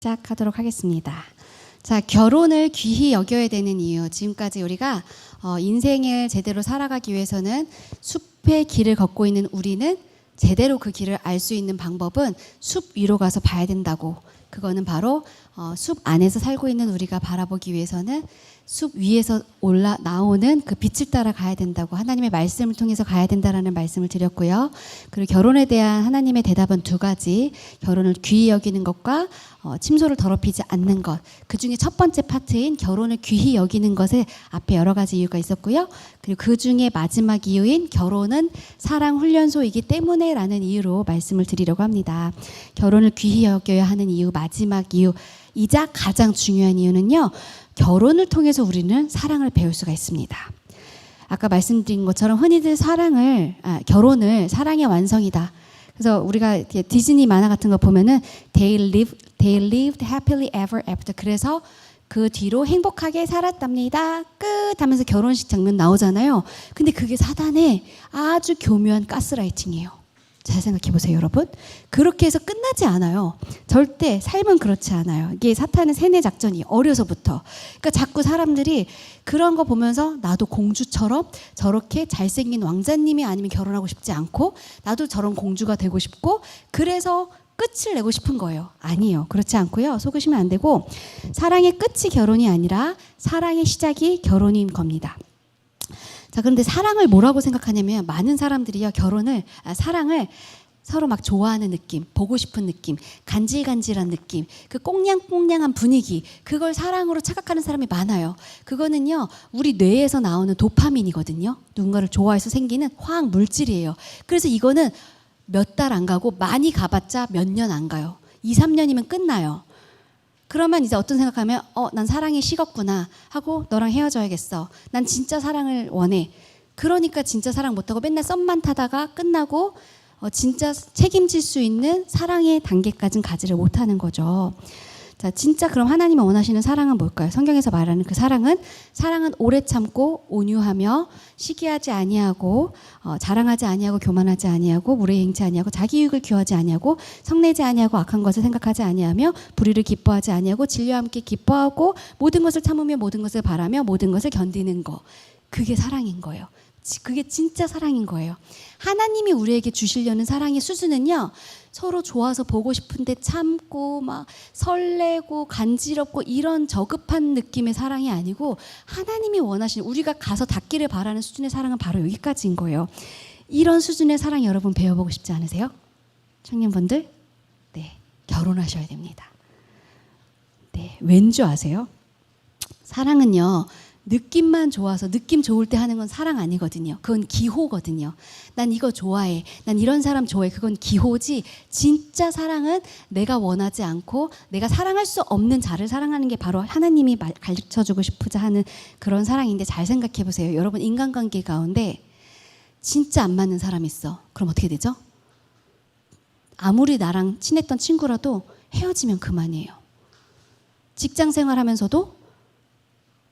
시작하도록 하겠습니다. 자, 결혼을 귀히 여겨야 되는 이유. 지금까지 우리가 인생을 제대로 살아가기 위해서는 숲의 길을 걷고 있는 우리는 제대로 그 길을 알 수 있는 방법은 숲 위로 가서 봐야 된다고. 그거는 바로 숲 안에서 살고 있는 우리가 바라보기 위해서는 숲 위에서 올라 나오는 그 빛을 따라 가야 된다고, 하나님의 말씀을 통해서 가야 된다라는 말씀을 드렸고요. 그리고 결혼에 대한 하나님의 대답은 두 가지. 결혼을 귀히 여기는 것과 침소를 더럽히지 않는 것. 그 중에 첫 번째 파트인 결혼을 귀히 여기는 것에 앞에 여러 가지 이유가 있었고요. 그리고 그 중에 마지막 이유인 결혼은 사랑 훈련소이기 때문에 라는 이유로 말씀을 드리려고 합니다. 결혼을 귀히 여겨야 하는 이유, 마지막 이유이자 가장 중요한 이유는요, 결혼을 통해서 우리는 사랑을 배울 수가 있습니다. 아까 말씀드린 것처럼 흔히들 결혼을 사랑의 완성이다. 그래서 우리가 디즈니 만화 같은 거 보면은 they lived happily ever after. 그래서 그 뒤로 행복하게 살았답니다. 끝 하면서 결혼식 장면 나오잖아요. 근데 그게 사단의 아주 교묘한 가스라이팅이에요. 잘 생각해 보세요, 여러분. 그렇게 해서 끝나지 않아요. 절대 삶은 그렇지 않아요. 이게 사탄의 세뇌 작전이 어려서부터. 그러니까 자꾸 사람들이 그런 거 보면서 나도 공주처럼 저렇게 잘생긴 왕자님이 아니면 결혼하고 싶지 않고, 나도 저런 공주가 되고 싶고, 그래서 끝을 내고 싶은 거예요. 아니에요. 그렇지 않고요. 속으시면 안 되고, 사랑의 끝이 결혼이 아니라 사랑의 시작이 결혼인 겁니다. 자, 그런데 사랑을 뭐라고 생각하냐면, 많은 사람들이요, 사랑을 서로 막 좋아하는 느낌, 보고 싶은 느낌, 간질간질한 느낌, 그 꽁냥꽁냥한 분위기, 그걸 사랑으로 착각하는 사람이 많아요. 그거는요, 우리 뇌에서 나오는 도파민이거든요. 누군가를 좋아해서 생기는 화학 물질이에요. 그래서 이거는 몇 달 안 가고 많이 가봤자 몇 년 안 가요. 2, 3년이면 끝나요. 그러면 이제 어떤 생각하면 난 사랑이 식었구나 하고 너랑 헤어져야겠어. 난 진짜 사랑을 원해. 그러니까 진짜 사랑 못하고 맨날 썸만 타다가 끝나고 진짜 책임질 수 있는 사랑의 단계까지는 가지를 못하는 거죠. 자, 진짜 그럼 하나님이 원하시는 사랑은 뭘까요? 성경에서 말하는 그 사랑은 오래 참고 온유하며 시기하지 아니하고 자랑하지 아니하고 교만하지 아니하고 무례 행치 아니하고 자기 유익을 구하지 아니하고 성내지 아니하고 악한 것을 생각하지 아니하며 불의를 기뻐하지 아니하고 진리와 함께 기뻐하고 모든 것을 참으며 모든 것을 바라며 모든 것을 견디는 거. 그게 사랑인 거예요. 그게 진짜 사랑인 거예요. 하나님이 우리에게 주시려는 사랑의 수준은요, 서로 좋아서 보고 싶은데 참고 막 설레고 간지럽고 이런 저급한 느낌의 사랑이 아니고, 하나님이 원하시는, 우리가 가서 닿기를 바라는 수준의 사랑은 바로 여기까지인 거예요. 이런 수준의 사랑 여러분 배워보고 싶지 않으세요? 청년분들, 네, 결혼하셔야 됩니다. 네, 왠지 아세요? 사랑은요, 느낌만 좋아서 느낌 좋을 때 하는 건 사랑 아니거든요. 그건 기호거든요. 난 이거 좋아해. 난 이런 사람 좋아해. 그건 기호지. 진짜 사랑은 내가 원하지 않고 내가 사랑할 수 없는 자를 사랑하는 게 바로 하나님이 가르쳐주고 싶으자 하는 그런 사랑인데, 잘 생각해 보세요. 여러분, 인간관계 가운데 진짜 안 맞는 사람이 있어. 그럼 어떻게 되죠? 아무리 나랑 친했던 친구라도 헤어지면 그만이에요. 직장 생활하면서도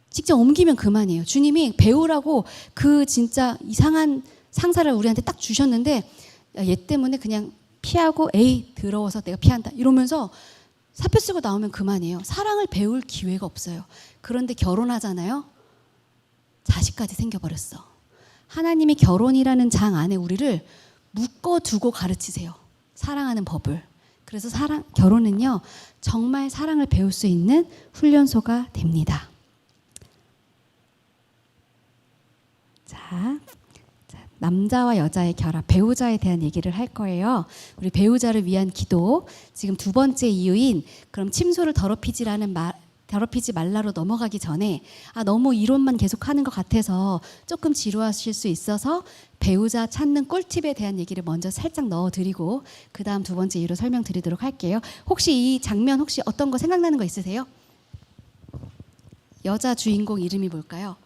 직접 옮기면 그만이에요. 주님이 배우라고 그 진짜 이상한 상사를 우리한테 딱 주셨는데, 얘 때문에 그냥 피하고, 에이 더러워서 내가 피한다 이러면서 사표 쓰고 나오면 그만이에요. 사랑을 배울 기회가 없어요. 그런데 결혼하잖아요. 자식까지 생겨버렸어. 하나님이 결혼이라는 장 안에 우리를 묶어두고 가르치세요. 사랑하는 법을. 그래서 결혼은요, 정말 사랑을 배울 수 있는 훈련소가 됩니다. 자, 남자와 여자의 결합, 배우자에 대한 얘기를 할 거예요. 우리 배우자를 위한 기도. 지금 두 번째 이유인 그럼 침소를 더럽히지 말라로 넘어가기 전에, 너무 이론만 계속하는 것 같아서 조금 지루하실 수 있어서 배우자 찾는 꿀팁에 대한 얘기를 먼저 살짝 넣어드리고 그 다음 두 번째 이유로 설명드리도록 할게요. 혹시 이 장면 어떤 거 생각나는 거 있으세요? 여자 주인공 이름이 뭘까요?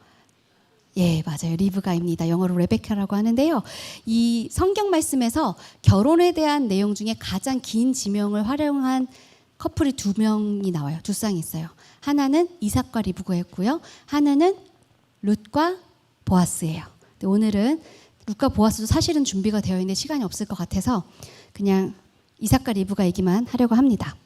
예, 맞아요. 리브가입니다. 영어로 레베카라고 하는데요. 이 성경 말씀에서 결혼에 대한 내용 중에 가장 긴 지명을 활용한 커플이 두 명이 나와요. 두 쌍이 있어요. 하나는 이삭과 리브가였고요. 하나는 룻과 보아스예요. 근데 오늘은 룻과 보아스도 사실은 준비가 되어 있는데 시간이 없을 것 같아서 그냥 이삭과 리브가 얘기만 하려고 합니다.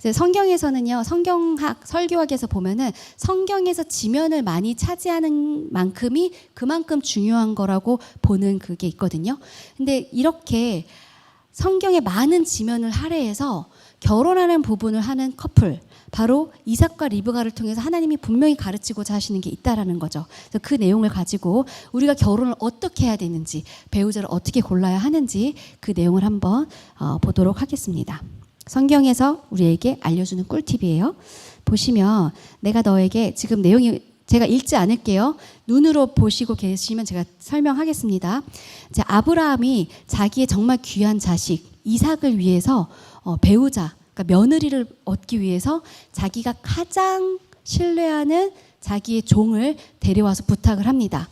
이제 성경에서는요, 성경학, 설교학에서 보면은 성경에서 지면을 많이 차지하는 만큼이 그만큼 중요한 거라고 보는 그게 있거든요. 근데 이렇게 성경에 많은 지면을 할애해서 결혼하는 부분을 하는 커플, 바로 이삭과 리브가를 통해서 하나님이 분명히 가르치고자 하시는 게 있다라는 거죠. 그래서 그 내용을 가지고 우리가 결혼을 어떻게 해야 되는지, 배우자를 어떻게 골라야 하는지 그 내용을 한번 보도록 하겠습니다. 성경에서 우리에게 알려주는 꿀팁이에요. 보시면 내가 너에게 지금 내용이 제가 읽지 않을게요. 눈으로 보시고 계시면 제가 설명하겠습니다. 이제 아브라함이 자기의 정말 귀한 자식 이삭을 위해서 배우자, 그러니까 며느리를 얻기 위해서 자기가 가장 신뢰하는 자기의 종을 데려와서 부탁을 합니다.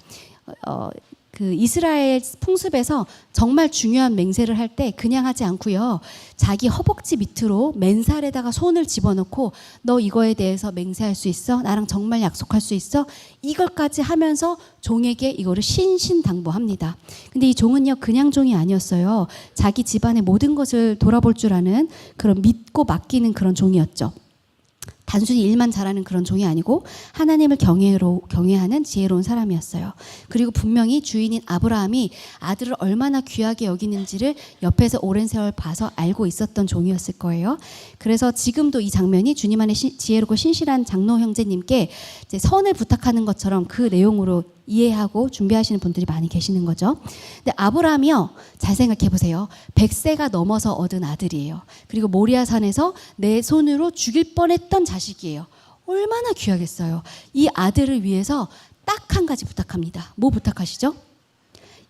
그 이스라엘 풍습에서 정말 중요한 맹세를 할 때 그냥 하지 않고요. 자기 허벅지 밑으로 맨살에다가 손을 집어넣고 너 이거에 대해서 맹세할 수 있어? 나랑 정말 약속할 수 있어? 이걸까지 하면서 종에게 이거를 신신당부합니다. 근데 이 종은요, 그냥 종이 아니었어요. 자기 집안의 모든 것을 돌아볼 줄 아는 그런 믿고 맡기는 그런 종이었죠. 단순히 일만 잘하는 그런 종이 아니고 하나님을 경외하는 지혜로운 사람이었어요. 그리고 분명히 주인인 아브라함이 아들을 얼마나 귀하게 여기는지를 옆에서 오랜 세월 봐서 알고 있었던 종이었을 거예요. 그래서 지금도 이 장면이 주님 안에 지혜롭고 신실한 장로 형제님께 이제 선을 부탁하는 것처럼 그 내용으로 이해하고 준비하시는 분들이 많이 계시는 거죠. 근데 아브라함이요, 잘 생각해 보세요. 100세가 넘어서 얻은 아들이에요. 그리고 모리아산에서 내 손으로 죽일 뻔했던 자식이에요. 얼마나 귀하겠어요. 이 아들을 위해서 딱 한 가지 부탁합니다. 뭐 부탁하시죠?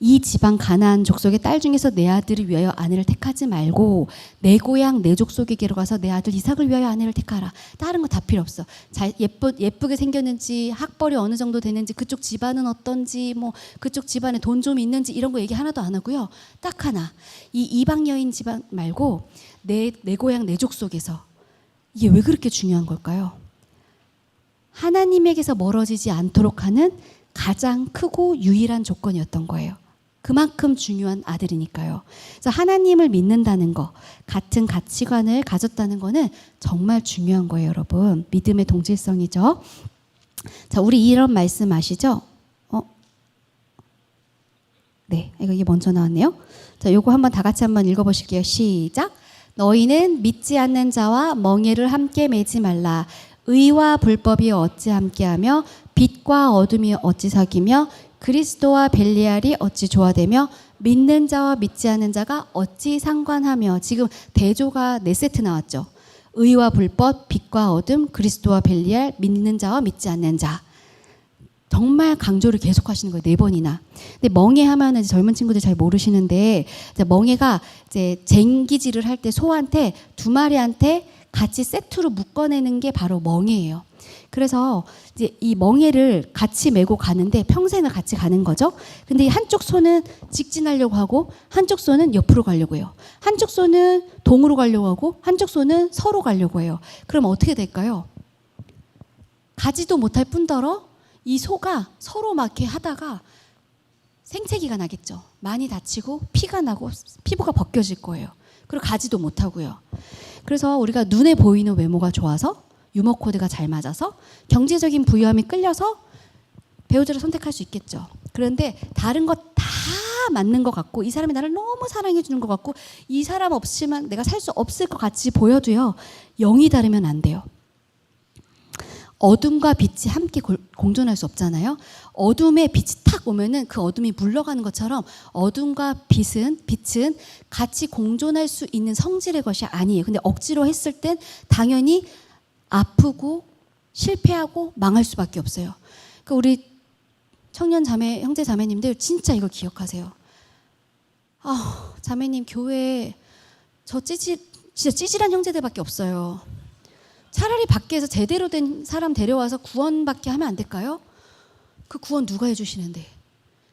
이 지방 가나안 족속의 딸 중에서 내 아들을 위하여 아내를 택하지 말고 내 고향 내 족속에게로 가서 내 아들 이삭을 위하여 아내를 택하라. 다른 거 다 필요 없어. 잘 예쁘게 생겼는지, 학벌이 어느 정도 되는지, 그쪽 집안은 어떤지, 뭐 그쪽 집안에 돈 좀 있는지 이런 거 얘기 하나도 안 하고요. 딱 하나. 이 이방 여인 집안 말고 내 고향 내 족속에서. 이게 왜 그렇게 중요한 걸까요? 하나님에게서 멀어지지 않도록 하는 가장 크고 유일한 조건이었던 거예요. 그만큼 중요한 아들이니까요. 그래서 하나님을 믿는다는 거, 같은 가치관을 가졌다는 거는 정말 중요한 거예요, 여러분. 믿음의 동질성이죠. 자, 우리 이런 말씀 아시죠? 네, 이게 먼저 나왔네요. 자, 요거 한번 다 같이 한번 읽어보실게요. 시작. 너희는 믿지 않는 자와 멍에를 함께 매지 말라. 의와 불법이 어찌 함께하며 빛과 어둠이 어찌 사귀며 그리스도와 벨리알이 어찌 조화되며 믿는 자와 믿지 않는 자가 어찌 상관하며. 지금 대조가 4세트 나왔죠. 의와 불법, 빛과 어둠, 그리스도와 벨리알, 믿는 자와 믿지 않는 자. 정말 강조를 계속하시는 거예요. 4번이나. 근데 멍에 하면은 젊은 친구들 잘 모르시는데, 멍에가 이제 쟁기질을 할 때 소한테 2마리한테 같이 세트로 묶어내는 게 바로 멍에예요. 그래서 이제 이 멍에를 같이 메고 가는데 평생을 같이 가는 거죠. 근데 이 한쪽 손은 직진하려고 하고 한쪽 손은 옆으로 가려고 해요. 한쪽 손은 동으로 가려고 하고 한쪽 손은 서로 가려고 해요. 그럼 어떻게 될까요? 가지도 못할 뿐더러 이 소가 서로 막 이렇게 하다가 생채기가 나겠죠. 많이 다치고 피가 나고 피부가 벗겨질 거예요. 그리고 가지도 못하고요. 그래서 우리가 눈에 보이는 외모가 좋아서, 유머 코드가 잘 맞아서, 경제적인 부유함이 끌려서 배우자를 선택할 수 있겠죠. 그런데 다른 것 다 맞는 것 같고, 이 사람이 나를 너무 사랑해 주는 것 같고, 이 사람 없이만 내가 살 수 없을 것 같이 보여도요, 영이 다르면 안 돼요. 어둠과 빛이 함께 공존할 수 없잖아요. 어둠에 빛이 탁 오면은 그 어둠이 물러가는 것처럼 어둠과 빛은 같이 공존할 수 있는 성질의 것이 아니에요. 근데 억지로 했을 땐 당연히 아프고 실패하고 망할 수밖에 없어요. 그러니까 우리 청년 자매, 형제 자매님들 진짜 이거 기억하세요. 자매님 교회에 진짜 찌질한 형제들밖에 없어요. 차라리 밖에서 제대로 된 사람 데려와서 구원받게 하면 안 될까요? 그 구원 누가 해주시는데?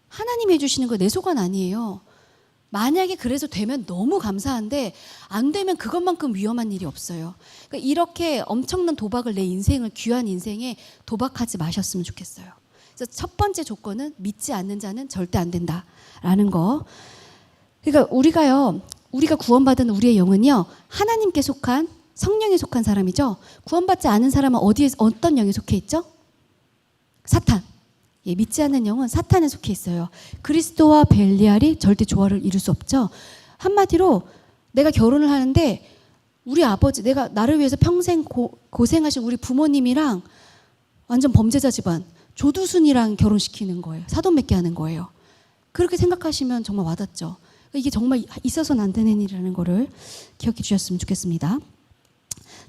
하나님이 해주시는 거 내 소관 아니에요. 만약에 그래서 되면 너무 감사한데 안 되면 그것만큼 위험한 일이 없어요. 그러니까 이렇게 엄청난 도박을 내 인생을, 귀한 인생에 도박하지 마셨으면 좋겠어요. 그래서 첫 번째 조건은 믿지 않는 자는 절대 안 된다라는 거. 그러니까 우리가 구원받은 우리의 영은요, 하나님께 속한 성령에 속한 사람이죠. 구원받지 않은 사람은 어떤 영에 속해 있죠? 사탄. 예, 믿지 않는 영은 사탄에 속해 있어요. 그리스도와 벨리알이 절대 조화를 이룰 수 없죠. 한마디로 내가 결혼을 하는데 우리 아버지, 내가 나를 위해서 평생 고생하신 우리 부모님이랑 완전 범죄자 집안 조두순이랑 결혼시키는 거예요. 사돈 맺게 하는 거예요. 그렇게 생각하시면 정말 와닿죠. 이게 정말 있어서는 안 되는 일이라는 거를 기억해 주셨으면 좋겠습니다.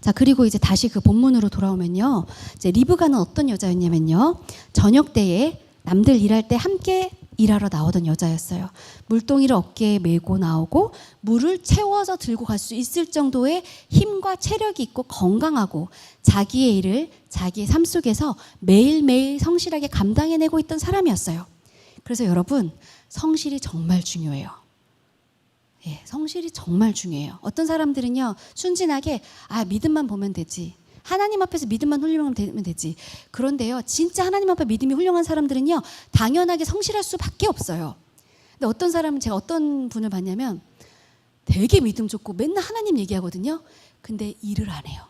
자, 그리고 이제 다시 그 본문으로 돌아오면요. 이제 리브가는 어떤 여자였냐면요. 저녁 때에 남들 일할 때 함께 일하러 나오던 여자였어요. 물동이를 어깨에 메고 나오고 물을 채워서 들고 갈 수 있을 정도의 힘과 체력이 있고 건강하고 자기의 일을 자기의 삶 속에서 매일매일 성실하게 감당해내고 있던 사람이었어요. 그래서 여러분, 성실이 정말 중요해요. 예, 성실이 정말 중요해요. 어떤 사람들은요, 순진하게 믿음만 보면 되지. 하나님 앞에서 믿음만 훌륭하면 되지. 그런데요, 진짜 하나님 앞에 믿음이 훌륭한 사람들은요, 당연하게 성실할 수밖에 없어요. 근데 어떤 사람은, 제가 어떤 분을 봤냐면 되게 믿음 좋고 맨날 하나님 얘기하거든요. 근데 일을 안 해요.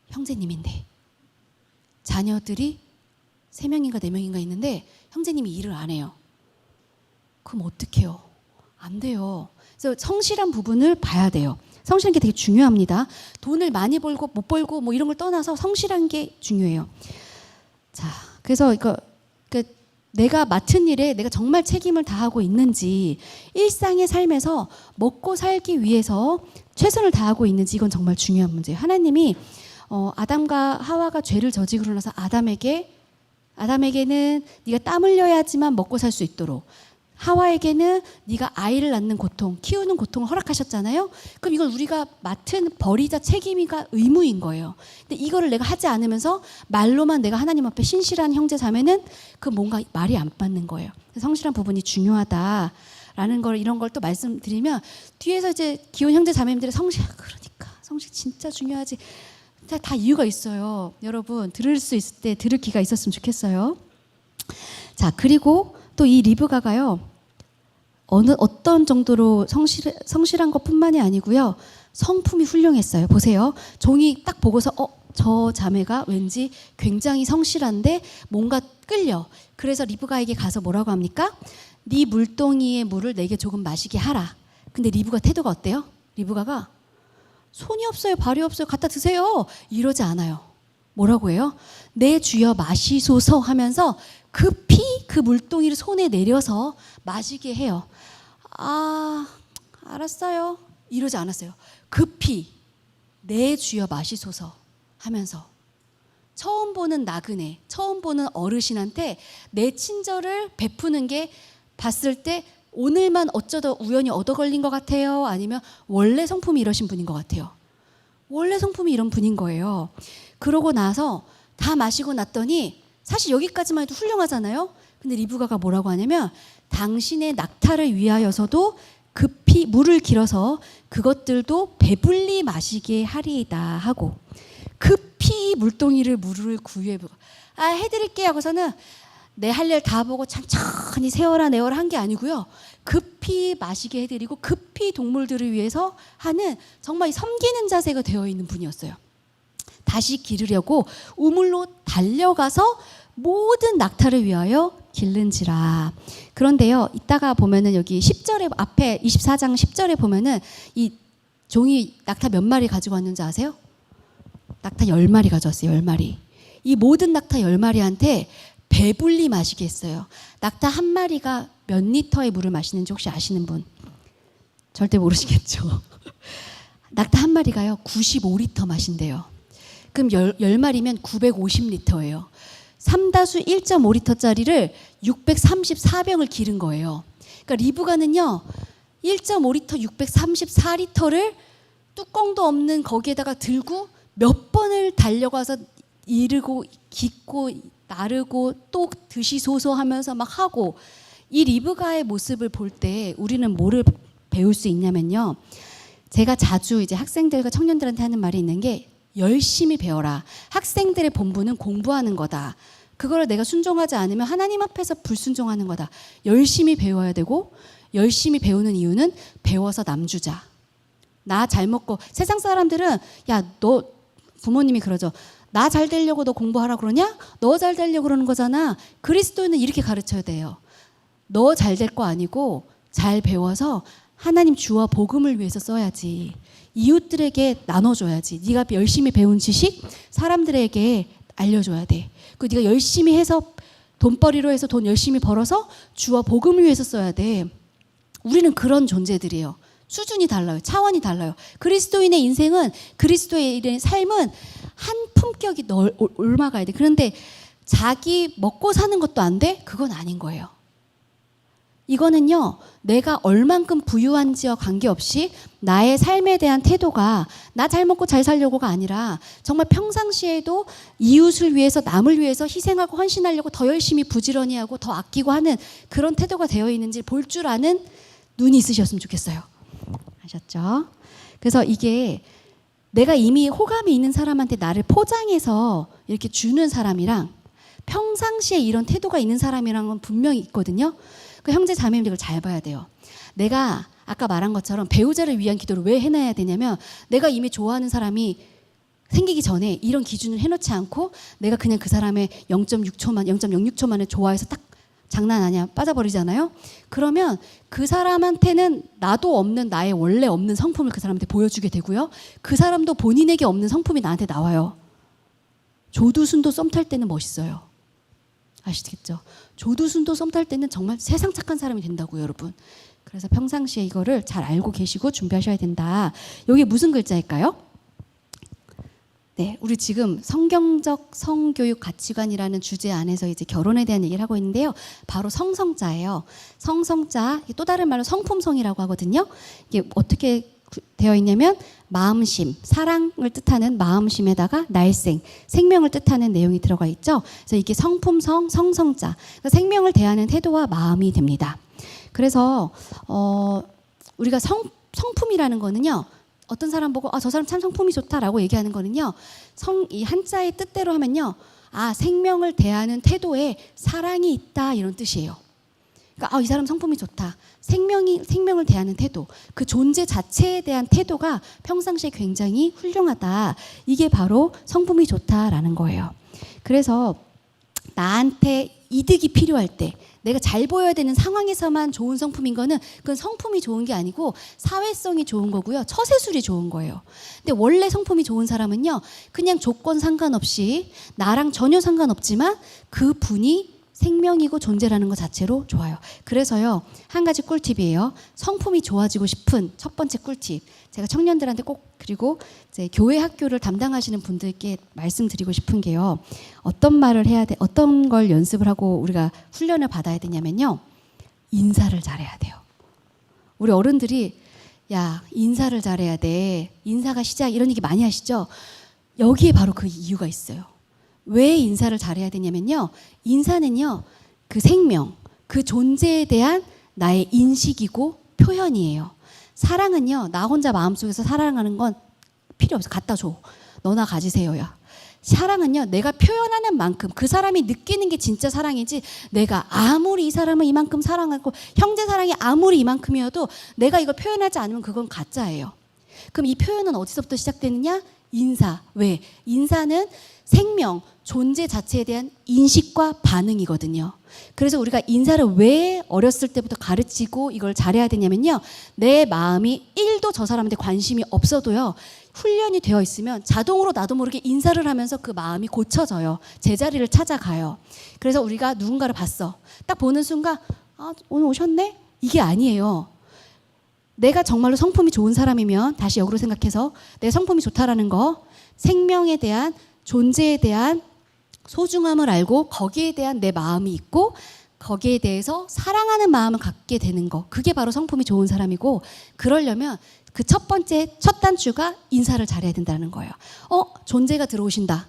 형제님인데 자녀들이 3명인가 4명인가 있는데 형제님이 일을 안 해요. 그럼 어떡해요? 안 돼요. 그래서 성실한 부분을 봐야 돼요. 성실한 게 되게 중요합니다. 돈을 많이 벌고 못 벌고 뭐 이런 걸 떠나서 성실한 게 중요해요. 자, 그래서 내가 맡은 일에 내가 정말 책임을 다하고 있는지, 일상의 삶에서 먹고 살기 위해서 최선을 다하고 있는지, 이건 정말 중요한 문제예요. 하나님이 아담과 하와가 죄를 저지르고 나서 아담에게는 네가 땀 흘려야지만 먹고 살 수 있도록, 하와에게는 네가 아이를 낳는 고통, 키우는 고통을 허락하셨잖아요. 그럼 이걸 우리가 맡은 벌이자 책임이가 의무인 거예요. 근데 이거를 내가 하지 않으면서 말로만 내가 하나님 앞에 신실한 형제 자매는 그 뭔가 말이 안 맞는 거예요. 성실한 부분이 중요하다라는 걸, 이런 걸 또 말씀드리면 뒤에서 이제 기혼 형제 자매님들의 성실 진짜 중요하지. 다 이유가 있어요. 여러분 들을 수 있을 때 들을 기가 있었으면 좋겠어요. 자, 그리고 또 이 리브가가요, 어떤 정도로 성실한 것뿐만이 아니고요, 성품이 훌륭했어요. 보세요. 종이 딱 보고서 저 자매가 왠지 굉장히 성실한데 뭔가 끌려. 그래서 리브가에게 가서 뭐라고 합니까? 네 물동이의 물을 내게 조금 마시게 하라. 근데 리브가 태도가 어때요? 리브가가 손이 없어요, 발이 없어요, 갖다 드세요, 이러지 않아요. 뭐라고 해요? 내 주여 마시소서 하면서 급히 그 물동이를 손에 내려서 마시게 해요. 알았어요, 이러지 않았어요. 급히 내 주여 마시소서 하면서 처음 보는 나그네, 처음 보는 어르신한테 내 친절을 베푸는 게 봤을 때 오늘만 어쩌다 우연히 얻어 걸린 것 같아요? 아니면 원래 성품이 이러신 분인 것 같아요? 원래 성품이 이런 분인 거예요. 그러고 나서 다 마시고 났더니 사실 여기까지만 해도 훌륭하잖아요. 근데 리브가가 뭐라고 하냐면 당신의 낙타를 위하여서도 급히 물을 길어서 그것들도 배불리 마시게 하리이다 하고, 급히 물동이를 물을 구유해보고 해드릴게요 하고서는 내 할 일 다 보고 천천히 세워라 내워라 한 게 아니고요, 급히 마시게 해드리고 급히 동물들을 위해서 하는 정말 섬기는 자세가 되어 있는 분이었어요. 다시 기르려고 우물로 달려가서 모든 낙타를 위하여 기른지라. 그런데요, 이따가 보면은 여기 10절에 앞에 24장 10절에 보면은 이 종이 낙타 몇 마리 가지고 왔는지 아세요? 낙타 10마리 가져왔어요. 10마리. 이 모든 낙타 10마리한테 배불리 마시게 했어요. 낙타 한 마리가 몇 리터의 물을 마시는지 혹시 아시는 분? 절대 모르시겠죠. 낙타 한 마리가요 95리터 마신대요. 그럼 10마리면 950리터예요. 3다수 1.5리터짜리를 634병을 기른 거예요. 그러니까 리브가는요 1.5리터 634리터를 뚜껑도 없는 거기에다가 들고 몇 번을 달려가서 이르고 깃고 나르고 또 드시소서 하면서 막 하고, 이 리브가의 모습을 볼 때 우리는 뭐를 배울 수 있냐면요, 제가 자주 이제 학생들과 청년들한테 하는 말이 있는 게 열심히 배워라. 학생들의 본분은 공부하는 거다. 그거를 내가 순종하지 않으면 하나님 앞에서 불순종하는 거다. 열심히 배워야 되고, 열심히 배우는 이유는 배워서 남주자. 나 잘 먹고 세상 사람들은 야, 너 부모님이 그러죠. 나 잘 되려고 너 공부하라 그러냐? 너 잘 되려고 그러는 거잖아. 그리스도인은 이렇게 가르쳐야 돼요. 너 잘 될 거 아니고 잘 배워서 하나님 주와 복음을 위해서 써야지. 이웃들에게 나눠줘야지. 네가 열심히 배운 지식 사람들에게 알려줘야 돼. 그 네가 열심히 해서 돈벌이로 해서 돈 열심히 벌어서 주와 복음을 위해서 써야 돼. 우리는 그런 존재들이에요. 수준이 달라요. 차원이 달라요. 그리스도인의 인생은 그리스도의 삶은 한 품격이 올라가야 돼. 그런데 자기 먹고 사는 것도 안 돼? 그건 아닌 거예요. 이거는요, 내가 얼만큼 부유한지와 관계없이 나의 삶에 대한 태도가 나 잘 먹고 잘 살려고가 아니라 정말 평상시에도 이웃을 위해서 남을 위해서 희생하고 헌신하려고 더 열심히 부지런히 하고 더 아끼고 하는 그런 태도가 되어 있는지 볼 줄 아는 눈이 있으셨으면 좋겠어요. 아셨죠? 그래서 이게 내가 이미 호감이 있는 사람한테 나를 포장해서 이렇게 주는 사람이랑 평상시에 이런 태도가 있는 사람이랑은 분명히 있거든요. 그 형제 자매님들 이걸 잘 봐야 돼요. 내가 아까 말한 것처럼 배우자를 위한 기도를 왜 해놔야 되냐면 내가 이미 좋아하는 사람이 생기기 전에 이런 기준을 해놓지 않고 내가 그냥 그 사람의 0.6초만, 0.06초만을 좋아해서 딱 장난 아니야 빠져버리잖아요. 그러면 그 사람한테는 나도 없는 나의 원래 없는 성품을 그 사람한테 보여주게 되고요. 그 사람도 본인에게 없는 성품이 나한테 나와요. 조두순도 썸 탈 때는 멋있어요. 아시겠죠? 조두순도 썸 탈 때는 정말 세상 착한 사람이 된다고요, 여러분. 그래서 평상시에 이거를 잘 알고 계시고 준비하셔야 된다. 여기 무슨 글자일까요? 네, 우리 지금 성경적 성교육 가치관이라는 주제 안에서 이제 결혼에 대한 얘기를 하고 있는데요. 바로 성성자예요. 성성자, 또 다른 말로 성품성이라고 하거든요. 이게 어떻게 되어 있냐면 마음심, 사랑을 뜻하는 마음심에다가 날생, 생명을 뜻하는 내용이 들어가 있죠. 그래서 이게 성품성, 성성자, 그러니까 생명을 대하는 태도와 마음이 됩니다. 그래서 우리가 성품이라는 거는요. 어떤 사람 보고 저 사람 참 성품이 좋다라고 얘기하는 거는요. 이 한자의 뜻대로 하면요. 생명을 대하는 태도에 사랑이 있다 이런 뜻이에요. 그러니까 이 사람 성품이 좋다. 생명을 대하는 태도, 그 존재 자체에 대한 태도가 평상시에 굉장히 훌륭하다. 이게 바로 성품이 좋다라는 거예요. 그래서 나한테 이득이 필요할 때 내가 잘 보여야 되는 상황에서만 좋은 성품인 거는 그건 성품이 좋은 게 아니고 사회성이 좋은 거고요. 처세술이 좋은 거예요. 근데 원래 성품이 좋은 사람은요. 그냥 조건 상관없이 나랑 전혀 상관없지만 그 분이 생명이고 존재라는 것 자체로 좋아요. 그래서요. 한 가지 꿀팁이에요. 성품이 좋아지고 싶은 첫 번째 꿀팁. 제가 청년들한테 꼭 그리고 이제 교회 학교를 담당하시는 분들께 말씀드리고 싶은 게요. 어떤 말을 해야 돼? 어떤 걸 연습을 하고 우리가 훈련을 받아야 되냐면요. 인사를 잘해야 돼요. 우리 어른들이 야, 인사를 잘해야 돼. 인사가 시작 이런 얘기 많이 하시죠? 여기에 바로 그 이유가 있어요. 왜 인사를 잘해야 되냐면요. 인사는요. 그 생명, 그 존재에 대한 나의 인식이고 표현이에요. 사랑은요. 나 혼자 마음속에서 사랑하는 건 필요 없어. 갖다 줘. 너나 가지세요야. 사랑은요. 내가 표현하는 만큼 그 사람이 느끼는 게 진짜 사랑이지 내가 아무리 이 사람을 이만큼 사랑하고 형제 사랑이 아무리 이만큼이어도 내가 이걸 표현하지 않으면 그건 가짜예요. 그럼 이 표현은 어디서부터 시작되느냐? 인사. 왜? 인사는 생명, 존재 자체에 대한 인식과 반응이거든요. 그래서 우리가 인사를 왜 어렸을 때부터 가르치고 이걸 잘해야 되냐면요. 내 마음이 1도 저 사람한테 관심이 없어도요. 훈련이 되어 있으면 자동으로 나도 모르게 인사를 하면서 그 마음이 고쳐져요. 제자리를 찾아가요. 그래서 우리가 누군가를 봤어. 딱 보는 순간 오늘 오셨네? 이게 아니에요. 내가 정말로 성품이 좋은 사람이면 다시 역으로 생각해서 내 성품이 좋다라는 거 생명에 대한 존재에 대한 소중함을 알고 거기에 대한 내 마음이 있고 거기에 대해서 사랑하는 마음을 갖게 되는 거 그게 바로 성품이 좋은 사람이고 그러려면 그 첫 번째 첫 단추가 인사를 잘해야 된다는 거예요. 존재가 들어오신다.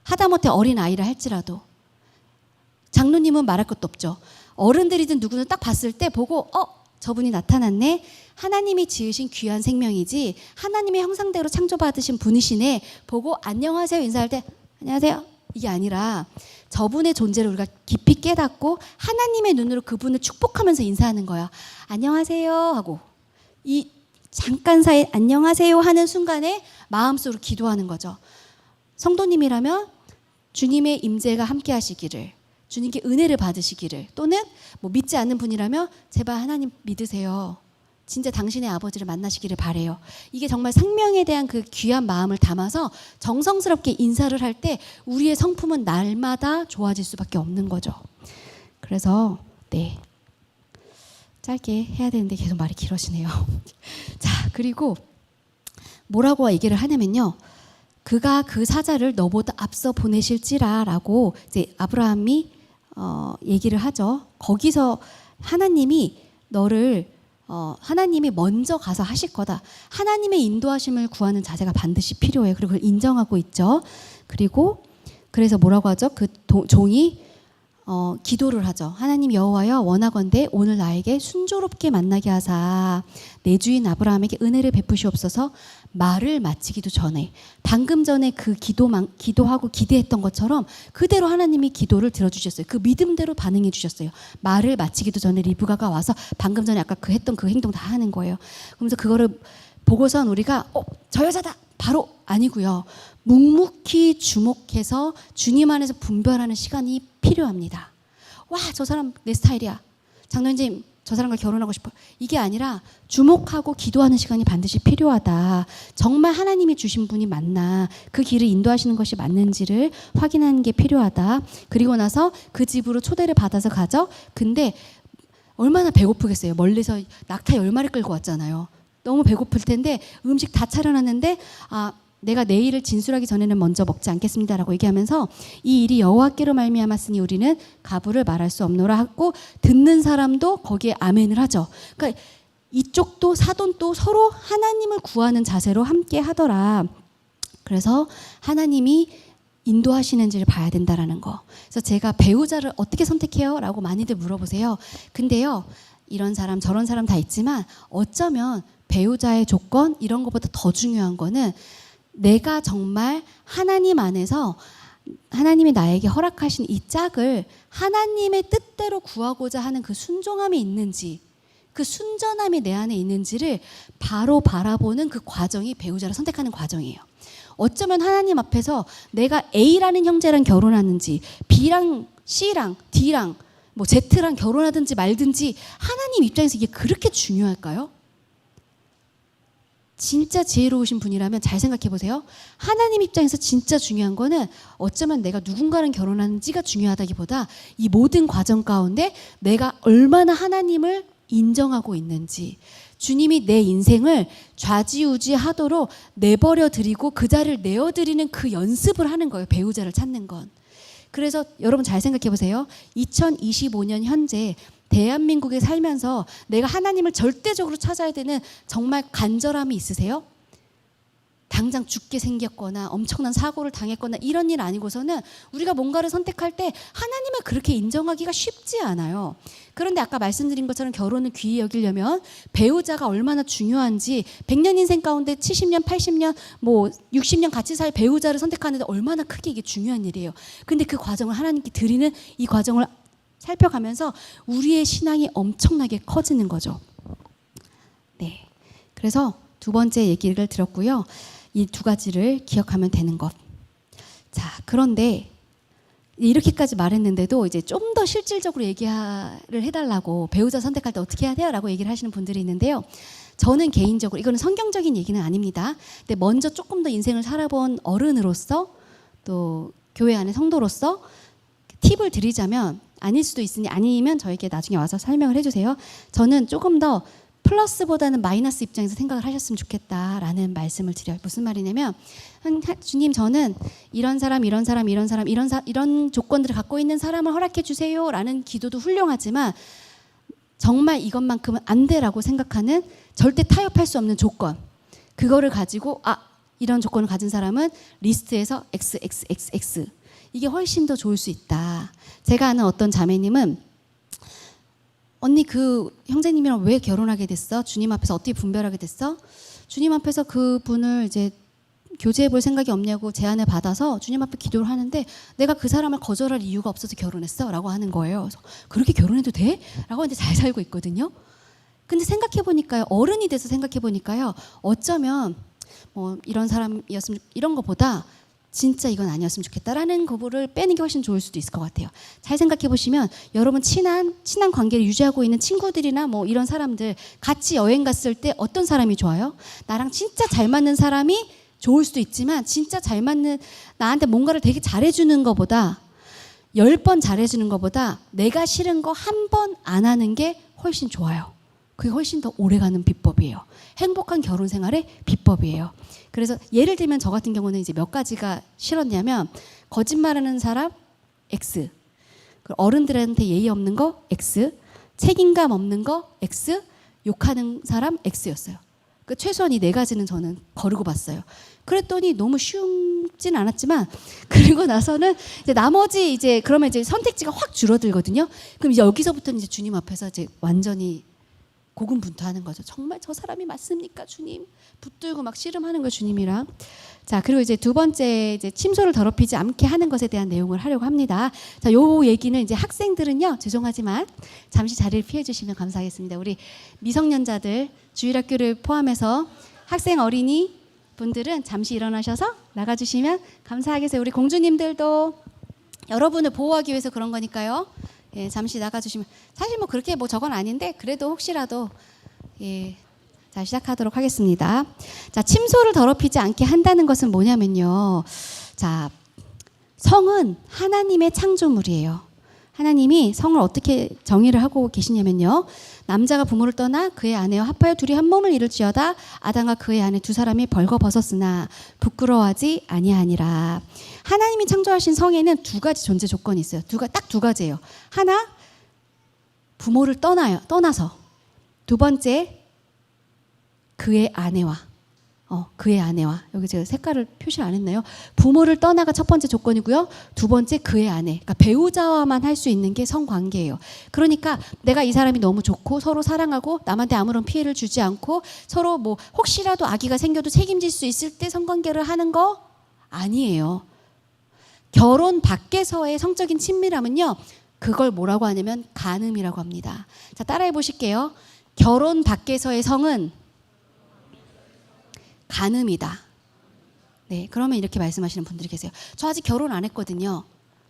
하다못해 어린아이라 할지라도 장로님은 말할 것도 없죠. 어른들이든 누구든 딱 봤을 때 보고 저분이 나타났네. 하나님이 지으신 귀한 생명이지 하나님의 형상대로 창조받으신 분이시네. 보고 안녕하세요 인사할 때 안녕하세요 이게 아니라 저분의 존재를 우리가 깊이 깨닫고 하나님의 눈으로 그분을 축복하면서 인사하는 거야. 안녕하세요 하고 이 잠깐 사이 안녕하세요 하는 순간에 마음속으로 기도하는 거죠. 성도님이라면 주님의 임재가 함께 하시기를, 주님께 은혜를 받으시기를, 또는 뭐 믿지 않는 분이라면 제발 하나님 믿으세요. 진짜 당신의 아버지를 만나시기를 바래요. 이게 정말 생명에 대한 그 귀한 마음을 담아서 정성스럽게 인사를 할 때 우리의 성품은 날마다 좋아질 수밖에 없는 거죠. 그래서 네, 짧게 해야 되는데 계속 말이 길어지네요. 자, 그리고 뭐라고 얘기를 하냐면요, 그가 그 사자를 너보다 앞서 보내실지라라고 이제 아브라함이 얘기를 하죠. 거기서 하나님이 너를 하나님이 먼저 가서 하실 거다. 하나님의 인도하심을 구하는 자세가 반드시 필요해요. 그리고 그걸 인정하고 있죠. 그리고 그래서 뭐라고 하죠? 그 종이 기도를 하죠. 하나님 여호와여, 원하건대 오늘 나에게 순조롭게 만나게 하사 내 주인 아브라함에게 은혜를 베푸시옵소서. 말을 마치기도 전에, 방금 전에 그 기도하고 기대했던 것처럼 그대로 하나님이 기도를 들어주셨어요. 그 믿음대로 반응해 주셨어요. 말을 마치기도 전에 리브가가 와서 방금 전에 아까 그 했던 그 행동 다 하는 거예요. 그러면서 그거를 보고선 우리가 저 여자다 바로 아니고요, 묵묵히 주목해서 주님 안에서 분별하는 시간이 필요합니다. 와, 저 사람 내 스타일이야, 장로님 저 사람과 결혼하고 싶어, 이게 아니라 주목하고 기도하는 시간이 반드시 필요하다. 정말 하나님이 주신 분이 맞나, 그 길을 인도하시는 것이 맞는지를 확인하는 게 필요하다. 그리고 나서 그 집으로 초대를 받아서 가죠. 근데 얼마나 배고프겠어요. 멀리서 낙타 10마리 끌고 왔잖아요. 너무 배고플 텐데 음식 다 차려놨는데 내가 내일을 진술하기 전에는 먼저 먹지 않겠습니다라고 얘기하면서 이 일이 여호와께로 말미암았으니 우리는 가부를 말할 수 없노라 하고, 듣는 사람도 거기에 아멘을 하죠. 그러니까 이쪽도 사돈도 서로 하나님을 구하는 자세로 함께 하더라. 그래서 하나님이 인도하시는지를 봐야 된다라는 거. 그래서 제가 배우자를 어떻게 선택해요? 라고 많이들 물어보세요. 근데요, 이런 사람 저런 사람 다 있지만 어쩌면 배우자의 조건 이런 것보다 더 중요한 거는 내가 정말 하나님 안에서 하나님이 나에게 허락하신 이 짝을 하나님의 뜻대로 구하고자 하는 그 순종함이 있는지, 그 순전함이 내 안에 있는지를 바로 바라보는 그 과정이 배우자를 선택하는 과정이에요. 어쩌면 하나님 앞에서 내가 A라는 형제랑 결혼하는지 B랑 C랑 D랑 뭐 Z랑 결혼하든지 말든지 하나님 입장에서 이게 그렇게 중요할까요? 진짜 지혜로우신 분이라면 잘 생각해 보세요. 하나님 입장에서 진짜 중요한 거는 어쩌면 내가 누군가랑 결혼하는지가 중요하다기보다 이 모든 과정 가운데 내가 얼마나 하나님을 인정하고 있는지, 주님이 내 인생을 좌지우지하도록 내버려 드리고 그 자리를 내어드리는 그 연습을 하는 거예요. 배우자를 찾는 건. 그래서 여러분 잘 생각해 보세요. 2025년 현재 대한민국에 살면서 내가 하나님을 절대적으로 찾아야 되는 정말 간절함이 있으세요? 당장 죽게 생겼거나 엄청난 사고를 당했거나 이런 일 아니고서는 우리가 뭔가를 선택할 때 하나님을 그렇게 인정하기가 쉽지 않아요. 그런데 아까 말씀드린 것처럼 결혼을 귀히 여기려면 배우자가 얼마나 중요한지, 100년 인생 가운데 70년, 80년, 뭐 60년 같이 살 배우자를 선택하는데 얼마나 크게 이게 중요한 일이에요. 근데 그 과정을 하나님께 드리는 이 과정을 살펴가면서 우리의 신앙이 엄청나게 커지는 거죠. 네. 그래서 두 번째 얘기를 들었고요. 이 두 가지를 기억하면 되는 것. 자, 그런데 이렇게까지 말했는데도 이제 좀 더 실질적으로 얘기를 해달라고, 배우자 선택할 때 어떻게 해야 돼요? 라고 얘기를 하시는 분들이 있는데요. 저는 개인적으로, 이거는 성경적인 얘기는 아닙니다. 근데 먼저 조금 더 인생을 살아본 어른으로서 또 교회 안의 성도로서 팁을 드리자면, 아닐 수도 있으니 아니면 저에게 나중에 와서 설명을 해주세요. 저는 조금 더 플러스보다는 마이너스 입장에서 생각을 하셨으면 좋겠다라는 말씀을 드려요. 무슨 말이냐면, 주님 저는 이런 사람, 이런 사람, 이런 사람, 이런 조건들을 갖고 있는 사람을 허락해 주세요라는 기도도 훌륭하지만 정말 이것만큼은 안 돼라고 생각하는, 절대 타협할 수 없는 조건, 그거를 가지고 이런 조건을 가진 사람은 리스트에서 XXXX, 이게 훨씬 더 좋을 수 있다. 제가 아는 어떤 자매님은, 언니 그 형제님이랑 왜 결혼하게 됐어? 주님 앞에서 어떻게 분별하게 됐어? 주님 앞에서 그분을 이제 교제해 볼 생각이 없냐고 제안을 받아서 주님 앞에 기도를 하는데 내가 그 사람을 거절할 이유가 없어서 결혼했어 라고 하는 거예요. 그래서 그렇게 결혼해도 돼? 라고 하는데 잘 살고 있거든요. 근데 생각해 보니까요, 어른이 돼서 생각해 보니까요, 어쩌면 뭐 이런 사람이었으면 이런 거보다 진짜 이건 아니었으면 좋겠다라는 거를 빼는 게 훨씬 좋을 수도 있을 것 같아요. 잘 생각해 보시면 여러분 친한 관계를 유지하고 있는 친구들이나 뭐 이런 사람들 같이 여행 갔을 때 어떤 사람이 좋아요? 나랑 진짜 잘 맞는 사람이 좋을 수도 있지만 진짜 잘 맞는 나한테 뭔가를 되게 잘해주는 것보다 10번 잘해주는 것보다 내가 싫은 거 한 번 안 하는 게 훨씬 좋아요. 그게 훨씬 더 오래가는 비법이에요. 행복한 결혼 생활의 비법이에요. 그래서 예를 들면 저 같은 경우는 이제 몇 가지가 싫었냐면 거짓말하는 사람 X, 어른들한테 예의 없는 거 X, 책임감 없는 거 X, 욕하는 사람 X였어요. 그 최소한 이 네 가지는 저는 거르고 봤어요. 그랬더니 너무 쉽진 않았지만 그리고 나서는 이제 나머지 이제 그러면 이제 선택지가 확 줄어들거든요. 그럼 이제 여기서부터는 이제 주님 앞에서 이제 완전히 고군분투하는 거죠. 정말 저 사람이 맞습니까, 주님? 붙들고 막 씨름하는 거 주님이랑. 자, 그리고 이제 두 번째 이제 침소를 더럽히지 않게 하는 것에 대한 내용을 하려고 합니다. 자, 요 얘기는 이제 학생들은요, 죄송하지만 잠시 자리를 피해 주시면 감사하겠습니다. 우리 미성년자들 주일학교를 포함해서 학생 어린이 분들은 잠시 일어나셔서 나가 주시면 감사하겠어요. 우리 공주님들도 여러분을 보호하기 위해서 그런 거니까요. 예, 잠시 나가주시면 사실 뭐 그렇게 뭐 저건 아닌데 그래도 혹시라도 예, 자 시작하도록 하겠습니다. 자, 침소를 더럽히지 않게 한다는 것은 뭐냐면요. 자, 성은 하나님의 창조물이에요. 하나님이 성을 어떻게 정의를 하고 계시냐면요. 남자가 부모를 떠나 그의 아내와 합하여 둘이 한 몸을 이룰지어다. 아담과 그의 아내 두 사람이 벌거벗었으나 부끄러워하지 아니하니라. 하나님이 창조하신 성에는 두 가지 존재 조건이 있어요. 딱 두 가지예요. 하나, 부모를 떠나서. 두 번째, 그의 아내와. 그의 아내와. 여기 제가 색깔을 표시를 안 했나요? 부모를 떠나가 첫 번째 조건이고요. 두 번째, 그의 아내. 그러니까 배우자와만 할 수 있는 게 성관계예요. 그러니까 내가 이 사람이 너무 좋고 서로 사랑하고 남한테 아무런 피해를 주지 않고 서로 뭐 혹시라도 아기가 생겨도 책임질 수 있을 때 성관계를 하는 거 아니에요. 결혼 밖에서의 성적인 친밀함은요. 그걸 뭐라고 하냐면 간음이라고 합니다. 자, 따라해 보실게요. 결혼 밖에서의 성은 간음이다. 네, 그러면 이렇게 말씀하시는 분들이 계세요. 저 아직 결혼 안 했거든요.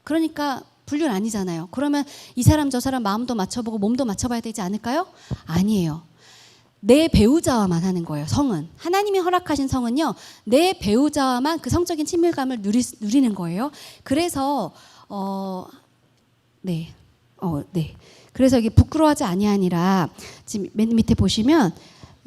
그러니까 불륜 아니잖아요. 그러면 이 사람 저 사람 마음도 맞춰보고 몸도 맞춰봐야 되지 않을까요? 아니에요. 내 배우자와만 하는 거예요. 성은. 하나님이 허락하신 성은요. 내 배우자와만 그 성적인 친밀감을 누리는 거예요. 그래서 네. 그래서 여기 부끄러워하지 아니하니라. 지금 맨 밑에 보시면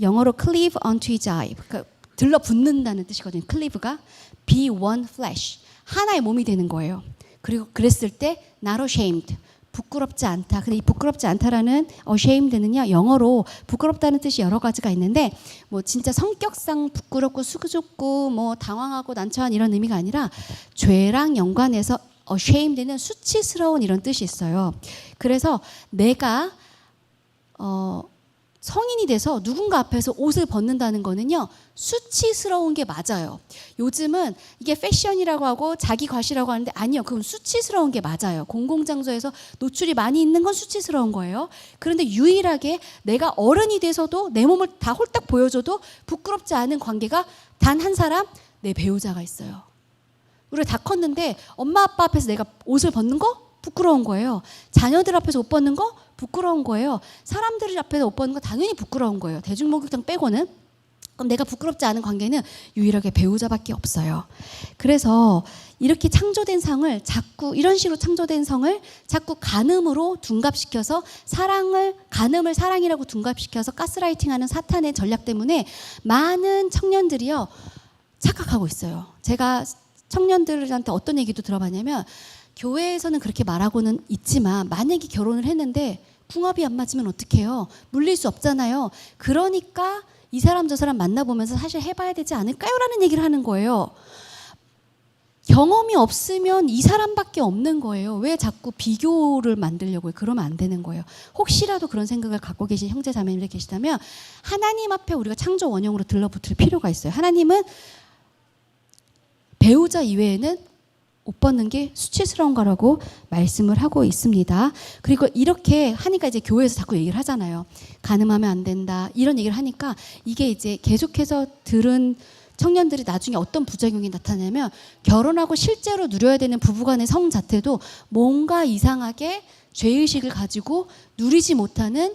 영어로 cleave onto his eye. 그러니까 들러붙는다는 뜻이거든요. 클리브가 be one flesh. 하나의 몸이 되는 거예요. 그리고 그랬을 때 not ashamed. 부끄럽지 않다. 근데 이 부끄럽지 않다라는 ashamed는요. 영어로 부끄럽다는 뜻이 여러 가지가 있는데 뭐 진짜 성격상 부끄럽고 수줍고 뭐 당황하고 난처한 이런 의미가 아니라 죄랑 연관해서 ashamed는 수치스러운 이런 뜻이 있어요. 그래서 내가 성인이 돼서 누군가 앞에서 옷을 벗는다는 거는요. 수치스러운 게 맞아요. 요즘은 이게 패션이라고 하고 자기 과시라고 하는데 아니요. 그건 수치스러운 게 맞아요. 공공장소에서 노출이 많이 있는 건 수치스러운 거예요. 그런데 유일하게 내가 어른이 돼서도 내 몸을 다 홀딱 보여줘도 부끄럽지 않은 관계가 단 한 사람, 내 배우자가 있어요. 우리가 다 컸는데 엄마 아빠 앞에서 내가 옷을 벗는 거? 부끄러운 거예요. 자녀들 앞에서 옷 벗는 거? 부끄러운 거예요. 사람들 앞에서 옷 벗는 거 당연히 부끄러운 거예요. 대중목욕탕 빼고는. 그럼 내가 부끄럽지 않은 관계는 유일하게 배우자밖에 없어요. 그래서 이렇게 창조된 성을 자꾸 이런 식으로 창조된 성을 자꾸 간음으로 둔갑시켜서 간음을 사랑이라고 둔갑시켜서 가스라이팅하는 사탄의 전략 때문에 많은 청년들이요 착각하고 있어요. 제가 청년들한테 어떤 얘기도 들어봤냐면 교회에서는 그렇게 말하고는 있지만 만약에 결혼을 했는데 궁합이 안 맞으면 어떡해요? 물릴 수 없잖아요. 그러니까 이 사람 저 사람 만나보면서 사실 해봐야 되지 않을까요? 라는 얘기를 하는 거예요. 경험이 없으면 이 사람밖에 없는 거예요. 왜 자꾸 비교를 만들려고 해요? 그러면 안 되는 거예요. 혹시라도 그런 생각을 갖고 계신 형제 자매님들 계시다면 하나님 앞에 우리가 창조 원형으로 들러붙을 필요가 있어요. 하나님은 배우자 이외에는 옷 벗는 게 수치스러운 거라고 말씀을 하고 있습니다. 그리고 이렇게 하니까 이제 교회에서 자꾸 얘기를 하잖아요. 간음하면 안 된다. 이런 얘기를 하니까 이게 이제 계속해서 들은 청년들이 나중에 어떤 부작용이 나타나냐면 결혼하고 실제로 누려야 되는 부부간의 성 자체도 뭔가 이상하게 죄의식을 가지고 누리지 못하는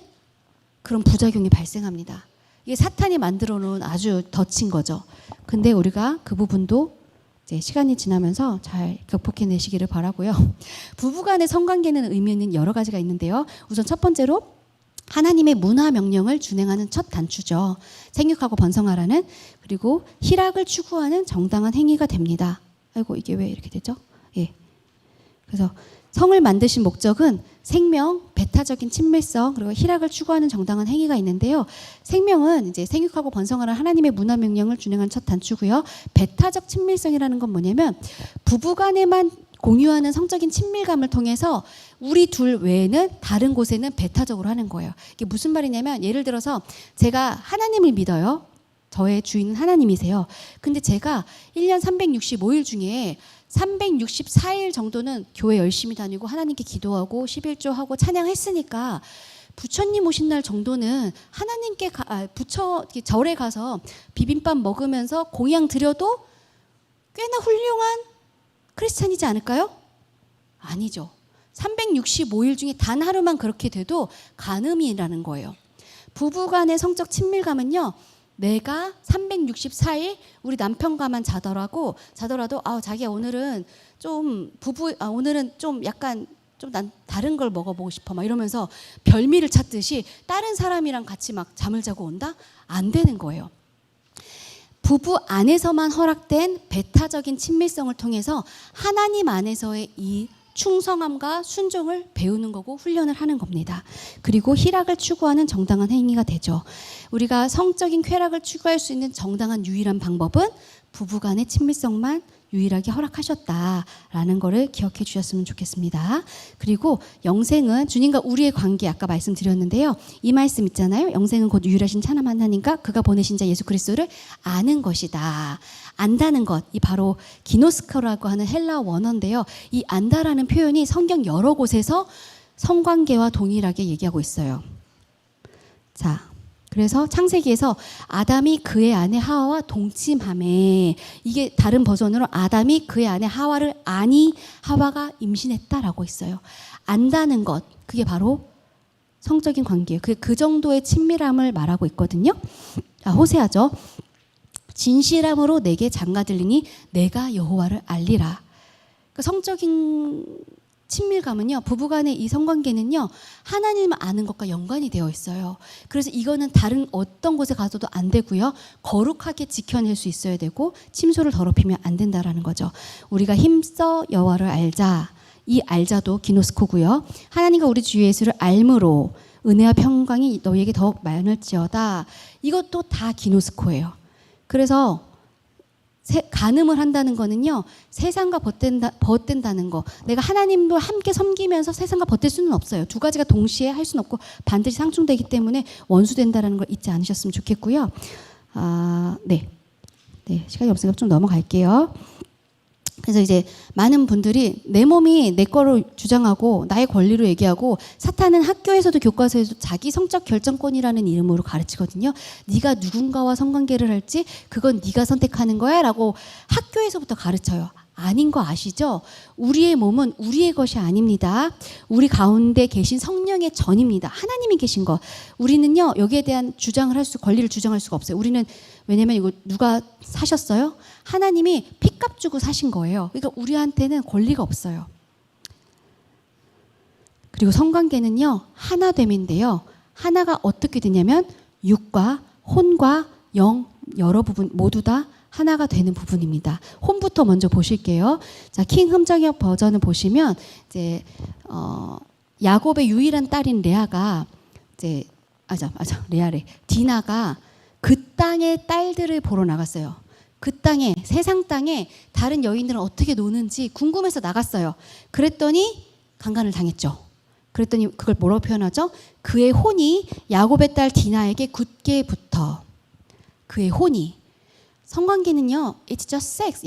그런 부작용이 발생합니다. 이게 사탄이 만들어 놓은 아주 덫인 거죠. 근데 우리가 그 부분도 이제 시간이 지나면서 잘 극복해내시기를 바라고요. 부부간의 성관계는 의미는 여러 가지가 있는데요. 우선 첫 번째로 하나님의 문화 명령을 준행하는 첫 단추죠. 생육하고 번성하라는, 그리고 희락을 추구하는 정당한 행위가 됩니다. 아이고 이게 왜 이렇게 되죠? 예. 그래서 성을 만드신 목적은 생명, 배타적인 친밀성, 그리고 희락을 추구하는 정당한 행위가 있는데요. 생명은 이제 생육하고 번성하라는 하나님의 문화 명령을 준행한 첫 단추고요. 배타적 친밀성이라는 건 뭐냐면 부부간에만 공유하는 성적인 친밀감을 통해서 우리 둘 외에는 다른 곳에는 배타적으로 하는 거예요. 이게 무슨 말이냐면 예를 들어서 제가 하나님을 믿어요. 저의 주인은 하나님이세요. 근데 제가 1년 365일 중에 364일 정도는 교회 열심히 다니고 하나님께 기도하고 11조하고 찬양했으니까 부처님 오신 날 정도는 하나님께 부처 절에 가서 비빔밥 먹으면서 공양 드려도 꽤나 훌륭한 크리스찬이지 않을까요? 아니죠. 365일 중에 단 하루만 그렇게 돼도 간음이라는 거예요. 부부간의 성적 친밀감은요. 내가 364일 우리 남편과만 자더라도 자기야 오늘은 좀 오늘은 좀 약간 좀 난 다른 걸 먹어보고 싶어 막 이러면서 별미를 찾듯이 다른 사람이랑 같이 막 잠을 자고 온다? 안 되는 거예요. 부부 안에서만 허락된 배타적인 친밀성을 통해서 하나님 안에서의 이 충성함과 순종을 배우는 거고 훈련을 하는 겁니다. 그리고 희락을 추구하는 정당한 행위가 되죠. 우리가 성적인 쾌락을 추구할 수 있는 정당한 유일한 방법은 부부간의 친밀성만 유일하게 허락하셨다라는 거를 기억해 주셨으면 좋겠습니다. 그리고 영생은 주님과 우리의 관계 아까 말씀드렸는데요. 이 말씀 있잖아요. 영생은 곧 유일하신 찬양 하나님과 그가 보내신 자 예수 그리스도를 아는 것이다. 안다는 것, 이 바로 기노스코라고 하는 헬라 원어인데요. 이 안다라는 표현이 성경 여러 곳에서 성관계와 동일하게 얘기하고 있어요. 자, 그래서 창세기에서 아담이 그의 아내 하와와 동침하매, 이게 다른 버전으로 아담이 그의 아내 하와를 아니 하와가 임신했다라고 있어요. 안다는 것, 그게 바로 성적인 관계예요. 그 정도의 친밀함을 말하고 있거든요. 호세아죠. 진실함으로 내게 장가들리니 내가 여호와를 알리라. 그 성적인 친밀감은요, 부부간의 이 성관계는요, 하나님을 아는 것과 연관이 되어 있어요. 그래서 이거는 다른 어떤 곳에 가서도 안 되고요, 거룩하게 지켜낼 수 있어야 되고 침소를 더럽히면 안 된다라는 거죠. 우리가 힘써 여호와를 알자, 이 알자도 기노스코고요. 하나님과 우리 주 예수를 알므로 은혜와 평강이 너희에게 더욱 많을지어다. 이것도 다 기노스코예요. 그래서 간음을 한다는 거는요, 세상과 벗된다는 거. 내가 하나님도 함께 섬기면서 세상과 벗될 수는 없어요. 두 가지가 동시에 할 수는 없고 반드시 상충되기 때문에 원수된다는 걸 잊지 않으셨으면 좋겠고요. 네, 시간이 없으니까 좀 넘어갈게요. 그래서 이제 많은 분들이 내 몸이 내 거로 주장하고 나의 권리로 얘기하고, 사탄은 학교에서도 교과서에서도 자기 성적 결정권이라는 이름으로 가르치거든요. 네가 누군가와 성관계를 할지 그건 네가 선택하는 거야 라고 학교에서부터 가르쳐요. 아닌 거 아시죠? 우리의 몸은 우리의 것이 아닙니다. 우리 가운데 계신 성령의 전입니다. 하나님이 계신 것. 우리는요, 여기에 대한 권리를 주장할 수가 없어요. 우리는, 왜냐면 이거 누가 사셨어요? 하나님이 핏값 주고 사신 거예요. 그러니까 우리한테는 권리가 없어요. 그리고 성관계는요, 하나됨인데요. 하나가 어떻게 되냐면 육과 혼과 영, 여러 부분 모두 다 하나가 되는 부분입니다. 홈부터 먼저 보실게요. 자, 킹 흠정역 버전을 보시면 이제 야곱의 유일한 딸인 레아가 이제 레아래 디나가 그 땅의 딸들을 보러 나갔어요. 그 땅에, 세상 땅에 다른 여인들은 어떻게 노는지 궁금해서 나갔어요. 그랬더니 강간을 당했죠. 그랬더니 그걸 뭐라고 표현하죠? 그의 혼이 야곱의 딸 디나에게 굳게 붙어. 그의 혼이. 성관계는요, it's just sex.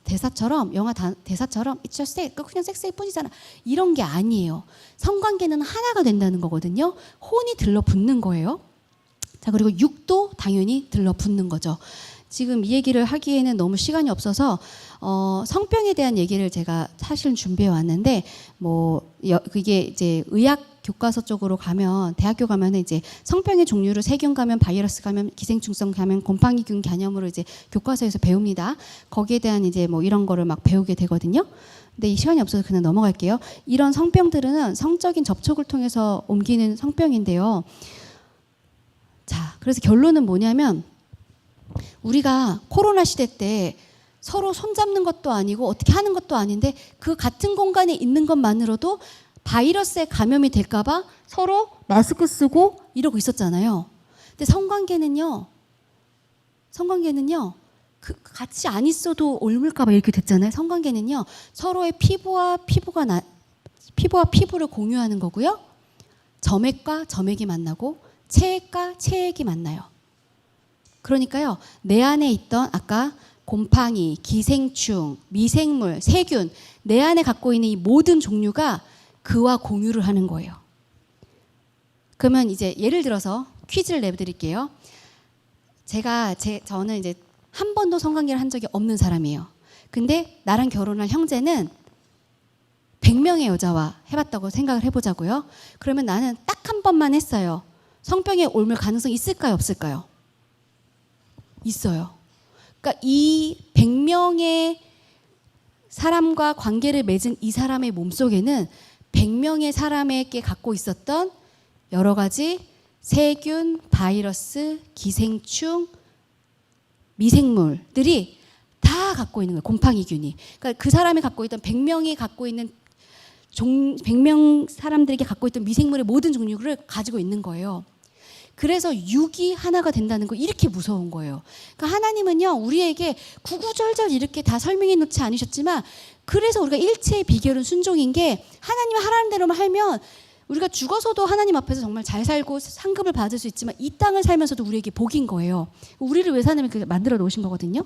대사처럼 it's just sex. 그냥 섹스일 뿐이잖아. 이런 게 아니에요. 성관계는 하나가 된다는 거거든요. 혼이 들러붙는 거예요. 자, 그리고 육도 당연히 들러붙는 거죠. 지금 이 얘기를 하기에는 너무 시간이 없어서 성병에 대한 얘기를 제가 사실은 준비해 왔는데 그게 이제 의학 교과서 쪽으로 가면 대학교 가면은 이제 성병의 종류를 세균 감염, 바이러스 감염, 기생충성 감염, 곰팡이균 개념으로 이제 교과서에서 배웁니다. 거기에 대한 이제 이런 거를 막 배우게 되거든요. 근데 이 시간이 없어서 그냥 넘어갈게요. 이런 성병들은 성적인 접촉을 통해서 옮기는 성병인데요. 자, 그래서 결론은 뭐냐면 우리가 코로나 시대 때 서로 손잡는 것도 아니고 어떻게 하는 것도 아닌데 그 같은 공간에 있는 것만으로도 바이러스에 감염이 될까봐 서로 마스크 쓰고 이러고 있었잖아요. 근데 성관계는요, 같이 안 있어도 옮을까봐 이렇게 됐잖아요. 성관계는요, 서로의 피부와 피부를 공유하는 거고요. 점액과 점액이 만나고 체액과 체액이 만나요. 그러니까요, 내 안에 있던 아까 곰팡이, 기생충, 미생물, 세균, 내 안에 갖고 있는 이 모든 종류가 그와 공유를 하는 거예요. 그러면 이제 예를 들어서 퀴즈를 내드릴게요. 저는 이제 한 번도 성관계를 한 적이 없는 사람이에요. 근데 나랑 결혼할 형제는 100명의 여자와 해봤다고 생각을 해보자고요. 그러면 나는 딱 한 번만 했어요. 성병에 옮을 가능성이 있을까요, 없을까요? 있어요. 그러니까 이 100명의 사람과 관계를 맺은 이 사람의 몸속에는 100명의 사람에게 갖고 있었던 여러 가지 세균, 바이러스, 기생충, 미생물들이 다 갖고 있는 거예요. 곰팡이균이. 그러니까 그 사람이 갖고 있던 100명이 갖고 있는 100명 사람들에게 갖고 있던 미생물의 모든 종류를 가지고 있는 거예요. 그래서 육이 하나가 된다는 거 이렇게 무서운 거예요. 그러니까 하나님은요, 우리에게 구구절절 이렇게 다 설명해 놓지 않으셨지만 그래서 우리가 일체의 비결은 순종인 게 하나님이 하라는 대로만 하면 우리가 죽어서도 하나님 앞에서 정말 잘 살고 상급을 받을 수 있지만 이 땅을 살면서도 우리에게 복인 거예요. 우리를 위해서 하나님이 그렇게 만들어 놓으신 거거든요.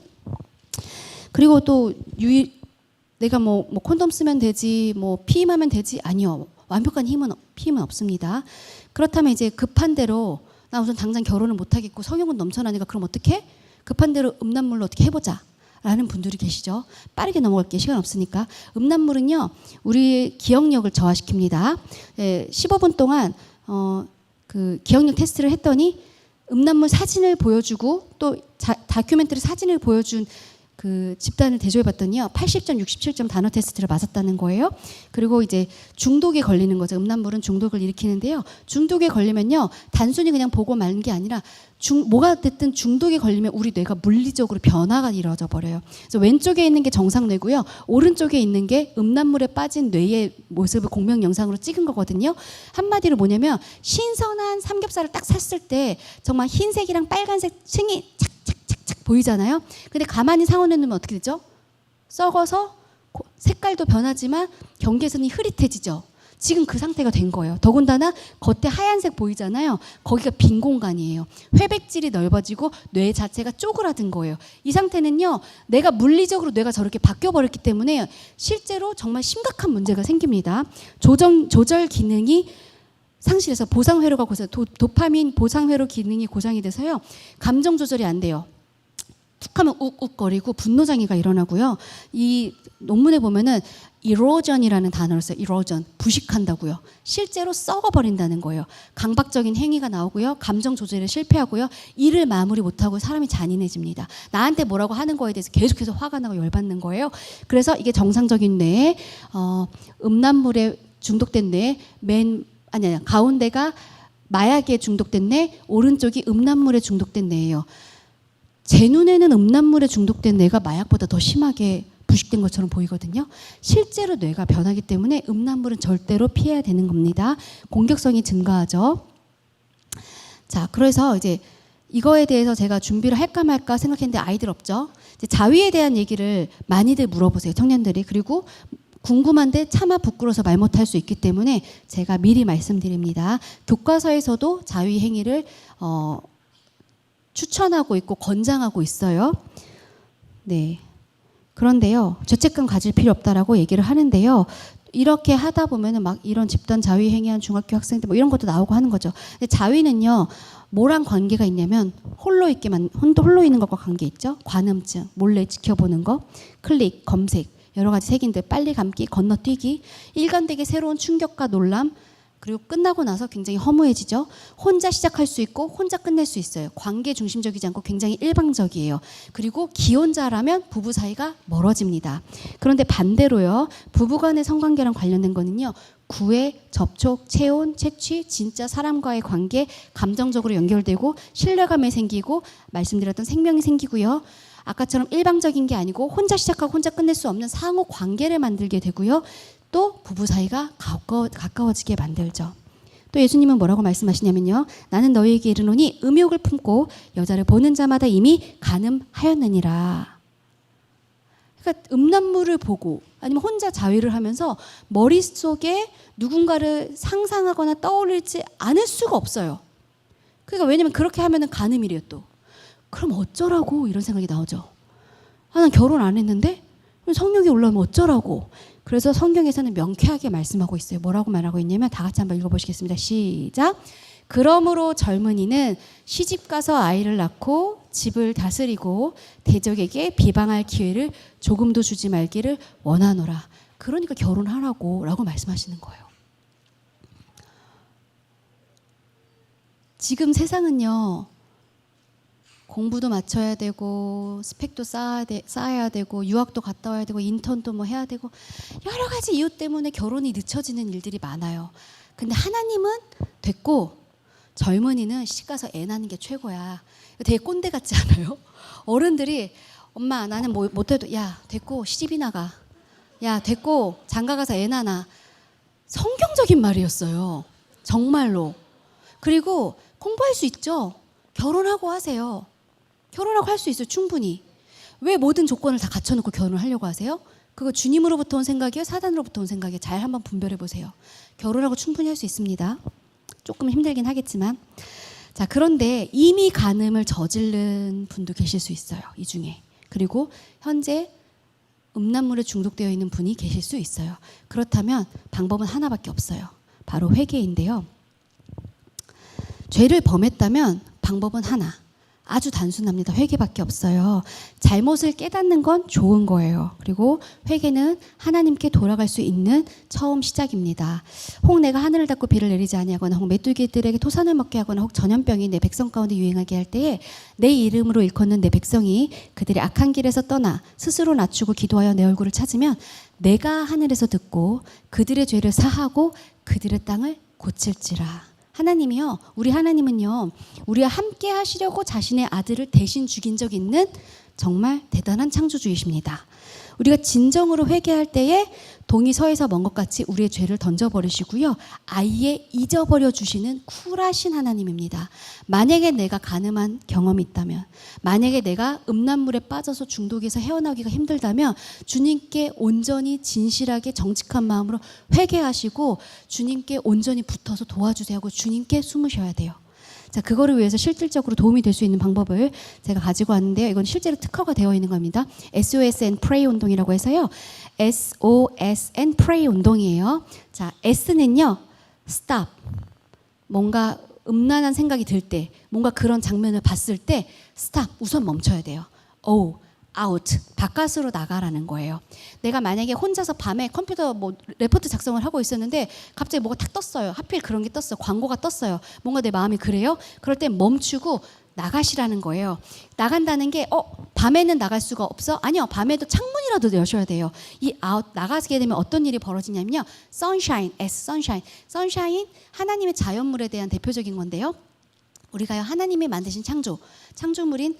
그리고 또 내가 콘돔 쓰면 되지, 피임하면 되지, 아니요. 완벽한 피임은 없습니다. 그렇다면 이제 급한 대로 나 우선 당장 결혼을 못 하겠고 성욕은 넘쳐나니까 그럼 어떻게? 급한 대로 음란물로 어떻게 해보자 라는 분들이 계시죠. 빠르게 넘어갈게요. 시간 없으니까. 음란물은요, 우리의 기억력을 저하시킵니다. 15분 동안 그 기억력 테스트를 했더니 음란물 사진을 보여주고 또 다큐멘터리 사진을 보여준 그 집단을 대조해봤더니요, 80점, 67점 단어 테스트를 맞았다는 거예요. 그리고 이제 중독에 걸리는 거죠. 음란물은 중독을 일으키는데요. 중독에 걸리면요, 단순히 그냥 보고 마는 게 아니라 뭐가 됐든 중독에 걸리면 우리 뇌가 물리적으로 변화가 이루어져 버려요. 그래서 왼쪽에 있는 게 정상뇌고요, 오른쪽에 있는 게 음란물에 빠진 뇌의 모습을 공명 영상으로 찍은 거거든요. 한마디로 뭐냐면 신선한 삼겹살을 딱 샀을 때 정말 흰색이랑 빨간색 층이 착착착착 보이잖아요. 근데 가만히 상온에 놓으면 어떻게 되죠? 썩어서 색깔도 변하지만 경계선이 흐릿해지죠. 지금 그 상태가 된 거예요. 더군다나 겉에 하얀색 보이잖아요. 거기가 빈 공간이에요. 회백질이 넓어지고 뇌 자체가 쪼그라든 거예요. 이 상태는요, 내가 물리적으로 뇌가 저렇게 바뀌어버렸기 때문에 실제로 정말 심각한 문제가 생깁니다. 조절 기능이 상실해서 보상회로가 도파민 보상회로 기능이 고장이 돼서요, 감정 조절이 안 돼요. 툭 하면 욱욱거리고 분노장애가 일어나고요. 이 논문에 보면은 이로전이라는 단어를 써요. 이로전, 부식한다고요. 실제로 썩어버린다는 거예요. 강박적인 행위가 나오고요. 감정 조절에 실패하고요. 일을 마무리 못하고 사람이 잔인해집니다. 나한테 뭐라고 하는 거에 대해서 계속해서 화가 나고 열받는 거예요. 그래서 이게 정상적인 뇌에 음란물에 중독된 뇌, 가운데가 마약에 중독된 뇌, 오른쪽이 음란물에 중독된 뇌예요. 제 눈에는 음란물에 중독된 뇌가 마약보다 더 심하게 부식된 것처럼 보이거든요. 실제로 뇌가 변하기 때문에 음란물은 절대로 피해야 되는 겁니다. 공격성이 증가하죠. 자, 그래서 이제 이거에 대해서 제가 준비를 할까 말까 생각했는데 아이들 없죠. 이제 자위에 대한 얘기를 많이들 물어보세요, 청년들이. 그리고 궁금한데 차마 부끄러워서 말 못할 수 있기 때문에 제가 미리 말씀드립니다. 교과서에서도 자위 행위를 추천하고 있고 권장하고 있어요. 네. 그런데요, 죄책감 가질 필요 없다라고 얘기를 하는데요. 이렇게 하다 보면은 막 이런 집단 자위 행위한 중학교 학생들 뭐 이런 것도 나오고 하는 거죠. 근데 자위는요, 뭐랑 관계가 있냐면 홀로 있는 것과 관계 있죠. 관음증, 몰래 지켜보는 거, 클릭, 검색, 여러 가지 색인들, 빨리 감기, 건너뛰기, 일관되게 새로운 충격과 놀람, 그리고 끝나고 나서 굉장히 허무해지죠. 혼자 시작할 수 있고 혼자 끝낼 수 있어요. 관계 중심적이지 않고 굉장히 일방적이에요. 그리고 기혼자라면 부부 사이가 멀어집니다. 그런데 반대로요. 부부간의 성관계랑 관련된 거는요. 구애, 접촉, 체온, 채취, 진짜 사람과의 관계, 감정적으로 연결되고 신뢰감이 생기고 말씀드렸던 생명이 생기고요. 아까처럼 일방적인 게 아니고 혼자 시작하고 혼자 끝낼 수 없는 상호 관계를 만들게 되고요. 또 부부 사이가 가까워지게 만들죠. 또 예수님은 뭐라고 말씀하시냐면요. 나는 너희에게 이르노니 음욕을 품고 여자를 보는 자마다 이미 간음하였느니라. 그러니까 음란물을 보고 아니면 혼자 자위를 하면서 머릿속에 누군가를 상상하거나 떠올리지 않을 수가 없어요. 그러니까 왜냐면 그렇게 하면은 간음이래요 또. 그럼 어쩌라고 이런 생각이 나오죠. 난 결혼 안 했는데 성욕이 올라오면 어쩌라고. 그래서 성경에서는 명쾌하게 말씀하고 있어요. 뭐라고 말하고 있냐면 다 같이 한번 읽어보시겠습니다. 시작. 그러므로 젊은이는 시집가서 아이를 낳고 집을 다스리고 대적에게 비방할 기회를 조금도 주지 말기를 원하노라. 그러니까 결혼하라고 라고 말씀하시는 거예요. 지금 세상은요. 공부도 맞춰야 되고 스펙도 쌓아야 되고 유학도 갔다 와야 되고 인턴도 뭐 해야 되고 여러 가지 이유 때문에 결혼이 늦춰지는 일들이 많아요. 근데 하나님은 됐고 젊은이는 시집가서 애 낳는 게 최고야. 되게 꼰대 같지 않아요? 어른들이 엄마 나는 뭐 못해도 야 됐고 시집이나 가. 야 됐고 장가가서 애 낳아. 성경적인 말이었어요. 정말로. 그리고 공부할 수 있죠. 결혼하고 하세요. 결혼하고 할 수 있어요. 충분히. 왜 모든 조건을 다 갖춰놓고 결혼을 하려고 하세요? 그거 주님으로부터 온 생각이에요? 사단으로부터 온 생각이에요? 잘 한번 분별해 보세요. 결혼하고 충분히 할 수 있습니다. 조금 힘들긴 하겠지만. 자, 그런데 이미 간음을 저지른 분도 계실 수 있어요. 이 중에. 그리고 현재 음란물에 중독되어 있는 분이 계실 수 있어요. 그렇다면 방법은 하나밖에 없어요. 바로 회개인데요. 죄를 범했다면 방법은 하나. 아주 단순합니다. 회개밖에 없어요. 잘못을 깨닫는 건 좋은 거예요. 그리고 회개는 하나님께 돌아갈 수 있는 처음 시작입니다. 혹 내가 하늘을 닫고 비를 내리지 아니하거나 혹 메뚜기들에게 토산을 먹게 하거나 혹 전염병이 내 백성 가운데 유행하게 할 때에 내 이름으로 일컫는 내 백성이 그들의 악한 길에서 떠나 스스로 낮추고 기도하여 내 얼굴을 찾으면 내가 하늘에서 듣고 그들의 죄를 사하고 그들의 땅을 고칠지라. 하나님이요, 우리 하나님은요, 우리와 함께 하시려고 자신의 아들을 대신 죽인 적 있는 정말 대단한 창조주이십니다. 우리가 진정으로 회개할 때에 동이 서에서 먼 것 같이 우리의 죄를 던져버리시고요. 아예 잊어버려 주시는 쿨하신 하나님입니다. 만약에 내가 간음한 경험이 있다면, 만약에 내가 음란물에 빠져서 중독에서 헤어나오기가 힘들다면 주님께 온전히 진실하게 정직한 마음으로 회개하시고 주님께 온전히 붙어서 도와주세요 하고 주님께 숨으셔야 돼요. 자, 그거를 위해서 실질적으로 도움이 될 수 있는 방법을 제가 가지고 왔는데요. 이건 실제로 특허가 되어 있는 겁니다. SOS and Pray 운동이라고 해서요. SOS and Pray 운동이에요. 자, S는요. Stop. 뭔가 음란한 생각이 들 때, 뭔가 그런 장면을 봤을 때 Stop. 우선 멈춰야 돼요. O. out, 바깥으로 나가라는 거예요. 내가 만약에 혼자서 밤에 컴퓨터 뭐 레포트 작성을 하고 있었는데 갑자기 뭐가 탁 떴어요. 하필 그런 게 떴어요. 광고가 떴어요. 뭔가 내 마음이 그래요. 그럴 때 멈추고 나가시라는 거예요. 나간다는 게 밤에는 나갈 수가 없어? 아니요. 밤에도 창문이라도 여셔야 돼요. 이 out, 나가게 되면 어떤 일이 벌어지냐면요. sunshine, sunshine. sunshine, 하나님의 자연물에 대한 대표적인 건데요. 우리가요, 하나님이 만드신 창조물인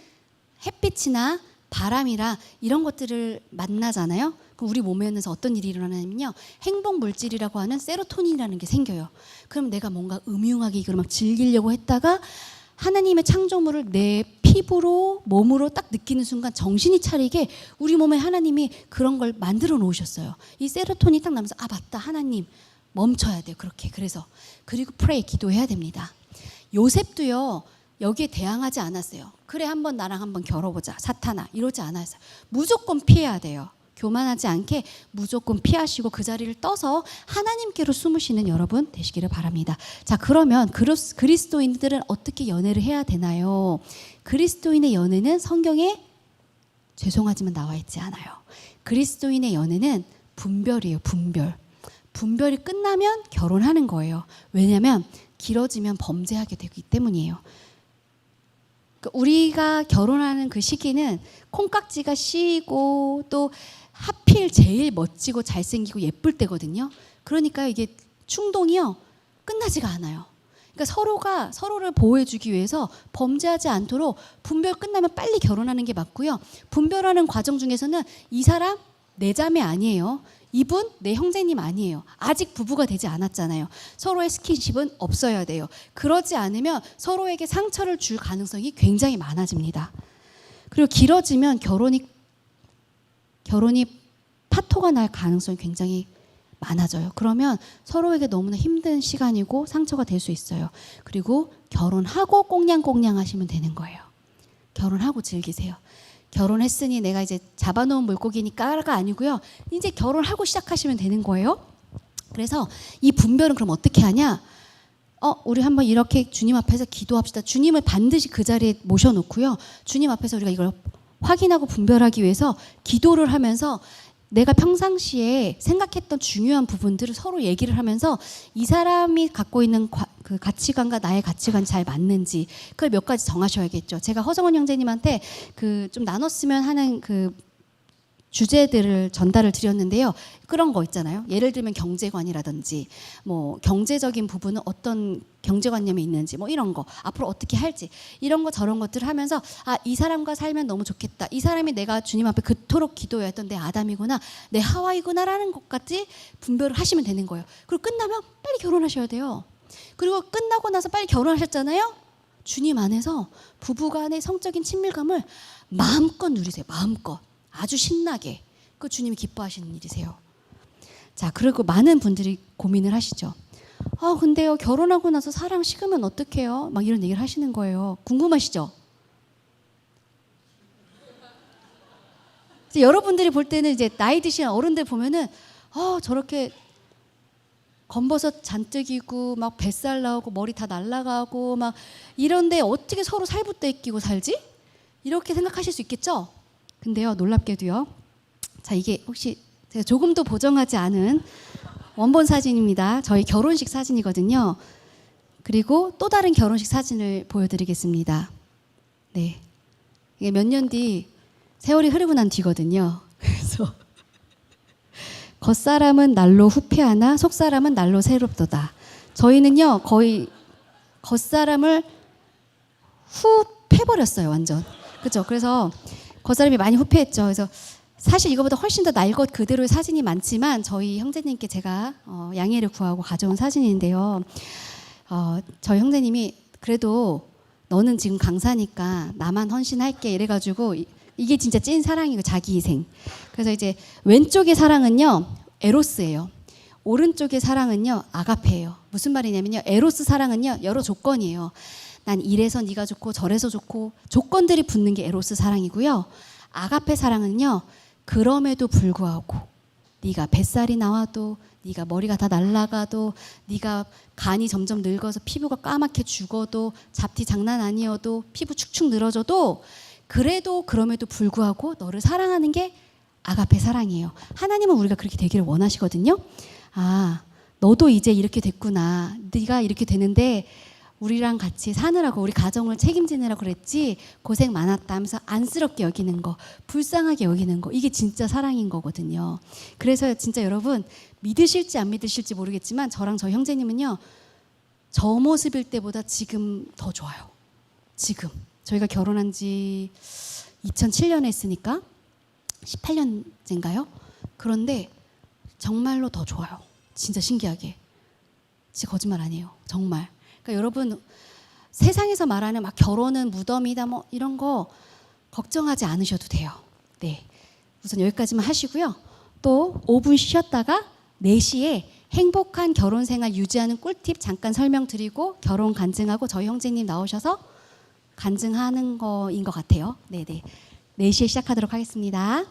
햇빛이나 바람이라 이런 것들을 만나잖아요. 그럼 우리 몸에서 어떤 일이 일어나냐면요. 행복 물질이라고 하는 세로토닌이라는 게 생겨요. 그럼 내가 뭔가 음흉하게 이걸 막 즐기려고 했다가 하나님의 창조물을 내 피부로 몸으로 딱 느끼는 순간 정신이 차리게 우리 몸에 하나님이 그런 걸 만들어 놓으셨어요. 이 세로토닌이 딱 나면서 맞다, 하나님 멈춰야 돼요. 그렇게. 그래서 그리고 pray, 기도해야 됩니다. 요셉도요. 여기에 대항하지 않았어요. 그래, 한번 나랑 한번 겨뤄보자, 사탄아, 이러지 않았어요. 무조건 피해야 돼요. 교만하지 않게 무조건 피하시고 그 자리를 떠서 하나님께로 숨으시는 여러분 되시기를 바랍니다. 자, 그러면 그리스도인들은 어떻게 연애를 해야 되나요? 그리스도인의 연애는 성경에 죄송하지만 나와 있지 않아요. 그리스도인의 연애는 분별이에요. 분별이 끝나면 결혼하는 거예요. 왜냐하면 길어지면 범죄하게 되기 때문이에요. 우리가 결혼하는 그 시기는 콩깍지가 씌이고 또 하필 제일 멋지고 잘생기고 예쁠 때거든요. 그러니까 이게 충동이요, 끝나지가 않아요. 그러니까 서로가 서로를 보호해주기 위해서 범죄하지 않도록 분별 끝나면 빨리 결혼하는 게 맞고요. 분별하는 과정 중에서는 이 사람 내 자매 아니에요. 이분 내 형제님 아니에요. 아직 부부가 되지 않았잖아요. 서로의 스킨십은 없어야 돼요. 그러지 않으면 서로에게 상처를 줄 가능성이 굉장히 많아집니다. 그리고 길어지면 결혼이 파토가 날 가능성이 굉장히 많아져요. 그러면 서로에게 너무나 힘든 시간이고 상처가 될 수 있어요. 그리고 결혼하고 꽁냥꽁냥 하시면 되는 거예요. 결혼하고 즐기세요. 결혼했으니 내가 이제 잡아놓은 물고기니까가 아니고요. 이제 결혼하고 시작하시면 되는 거예요. 그래서 이 분별은 그럼 어떻게 하냐? 우리 한번 이렇게 주님 앞에서 기도합시다. 주님을 반드시 그 자리에 모셔놓고요. 주님 앞에서 우리가 이걸 확인하고 분별하기 위해서 기도를 하면서 내가 평상시에 생각했던 중요한 부분들을 서로 얘기를 하면서 이 사람이 갖고 있는 그 가치관과 나의 가치관이 잘 맞는지 그걸 몇 가지 정하셔야겠죠. 제가 허정원 형제님한테 그 좀 나눴으면 하는 그 주제들을 전달을 드렸는데요. 그런 거 있잖아요. 예를 들면 경제관이라든지 뭐 경제적인 부분은 어떤 경제관념이 있는지 뭐 이런 거 앞으로 어떻게 할지 이런 거 저런 것들을 하면서 이 사람과 살면 너무 좋겠다. 이 사람이 내가 주님 앞에 그토록 기도했던 내 아담이구나. 내 하와이구나라는 것까지 분별을 하시면 되는 거예요. 그리고 끝나면 빨리 결혼하셔야 돼요. 그리고 끝나고 나서 빨리 결혼하셨잖아요. 주님 안에서 부부간의 성적인 친밀감을 마음껏 누리세요. 마음껏. 아주 신나게. 그 주님이 기뻐하시는 일이세요. 자, 그리고 많은 분들이 고민을 하시죠. 근데요, 결혼하고 나서 사랑 식으면 어떡해요? 막 이런 얘기를 하시는 거예요. 궁금하시죠? 여러분들이 볼 때는 이제 나이 드신 어른들 보면은 저렇게 검버섯 잔뜩이고 막 뱃살 나오고 머리 다 날아가고 막 이런데 어떻게 서로 살붙어 있기고 살지? 이렇게 생각하실 수 있겠죠? 근데요, 놀랍게도요. 자, 이게 혹시 제가 조금도 보정하지 않은 원본 사진입니다. 저희 결혼식 사진이거든요. 그리고 또 다른 결혼식 사진을 보여드리겠습니다. 네, 이게 몇 년 뒤 세월이 흐르고 난 뒤거든요. 그래서 겉사람은 날로 후패하나 속사람은 날로 새롭도다. 저희는요 거의 겉사람을 후패버렸어요. 완전. 그렇죠? 그래서 겉사람이 많이 후패했죠. 그래서 사실 이거보다 훨씬 더 날 것 그대로의 사진이 많지만 저희 형제님께 제가 양해를 구하고 가져온 사진인데요. 저희 형제님이 그래도 너는 지금 강사니까 나만 헌신할게 이래가지고 이게 진짜 찐 사랑이고 자기 희생. 그래서 이제 왼쪽의 사랑은요 에로스예요. 오른쪽의 사랑은요 아가페예요. 무슨 말이냐면요, 에로스 사랑은요 여러 조건이에요. 난 이래서 네가 좋고 저래서 좋고 조건들이 붙는 게 에로스 사랑이고요. 아가페 사랑은요 그럼에도 불구하고 네가 뱃살이 나와도 네가 머리가 다 날아가도 네가 간이 점점 늙어서 피부가 까맣게 죽어도 잡티 장난 아니어도 피부 축축 늘어져도 그래도 그럼에도 불구하고 너를 사랑하는 게 아가페 사랑이에요. 하나님은 우리가 그렇게 되기를 원하시거든요. 너도 이제 이렇게 됐구나. 네가 이렇게 되는데 우리랑 같이 사느라고 우리 가정을 책임지느라고 그랬지 고생 많았다 하면서 안쓰럽게 여기는 거, 불쌍하게 여기는 거, 이게 진짜 사랑인 거거든요. 그래서 진짜 여러분 믿으실지 안 믿으실지 모르겠지만 저랑 저 형제님은요 저 모습일 때보다 지금 더 좋아요. 지금 저희가 결혼한 지 2007년에 했으니까 18년째인가요? 그런데 정말로 더 좋아요. 진짜 신기하게. 진짜 거짓말 아니에요. 정말. 그러니까 여러분 세상에서 말하는 막 결혼은 무덤이다 뭐 이런 거 걱정하지 않으셔도 돼요. 네, 우선 여기까지만 하시고요. 또 5분 쉬었다가 4시에 행복한 결혼 생활 유지하는 꿀팁 잠깐 설명드리고 결혼 간증하고 저희 형제님 나오셔서 간증하는 거인 것 같아요. 네네. 4시에 시작하도록 하겠습니다.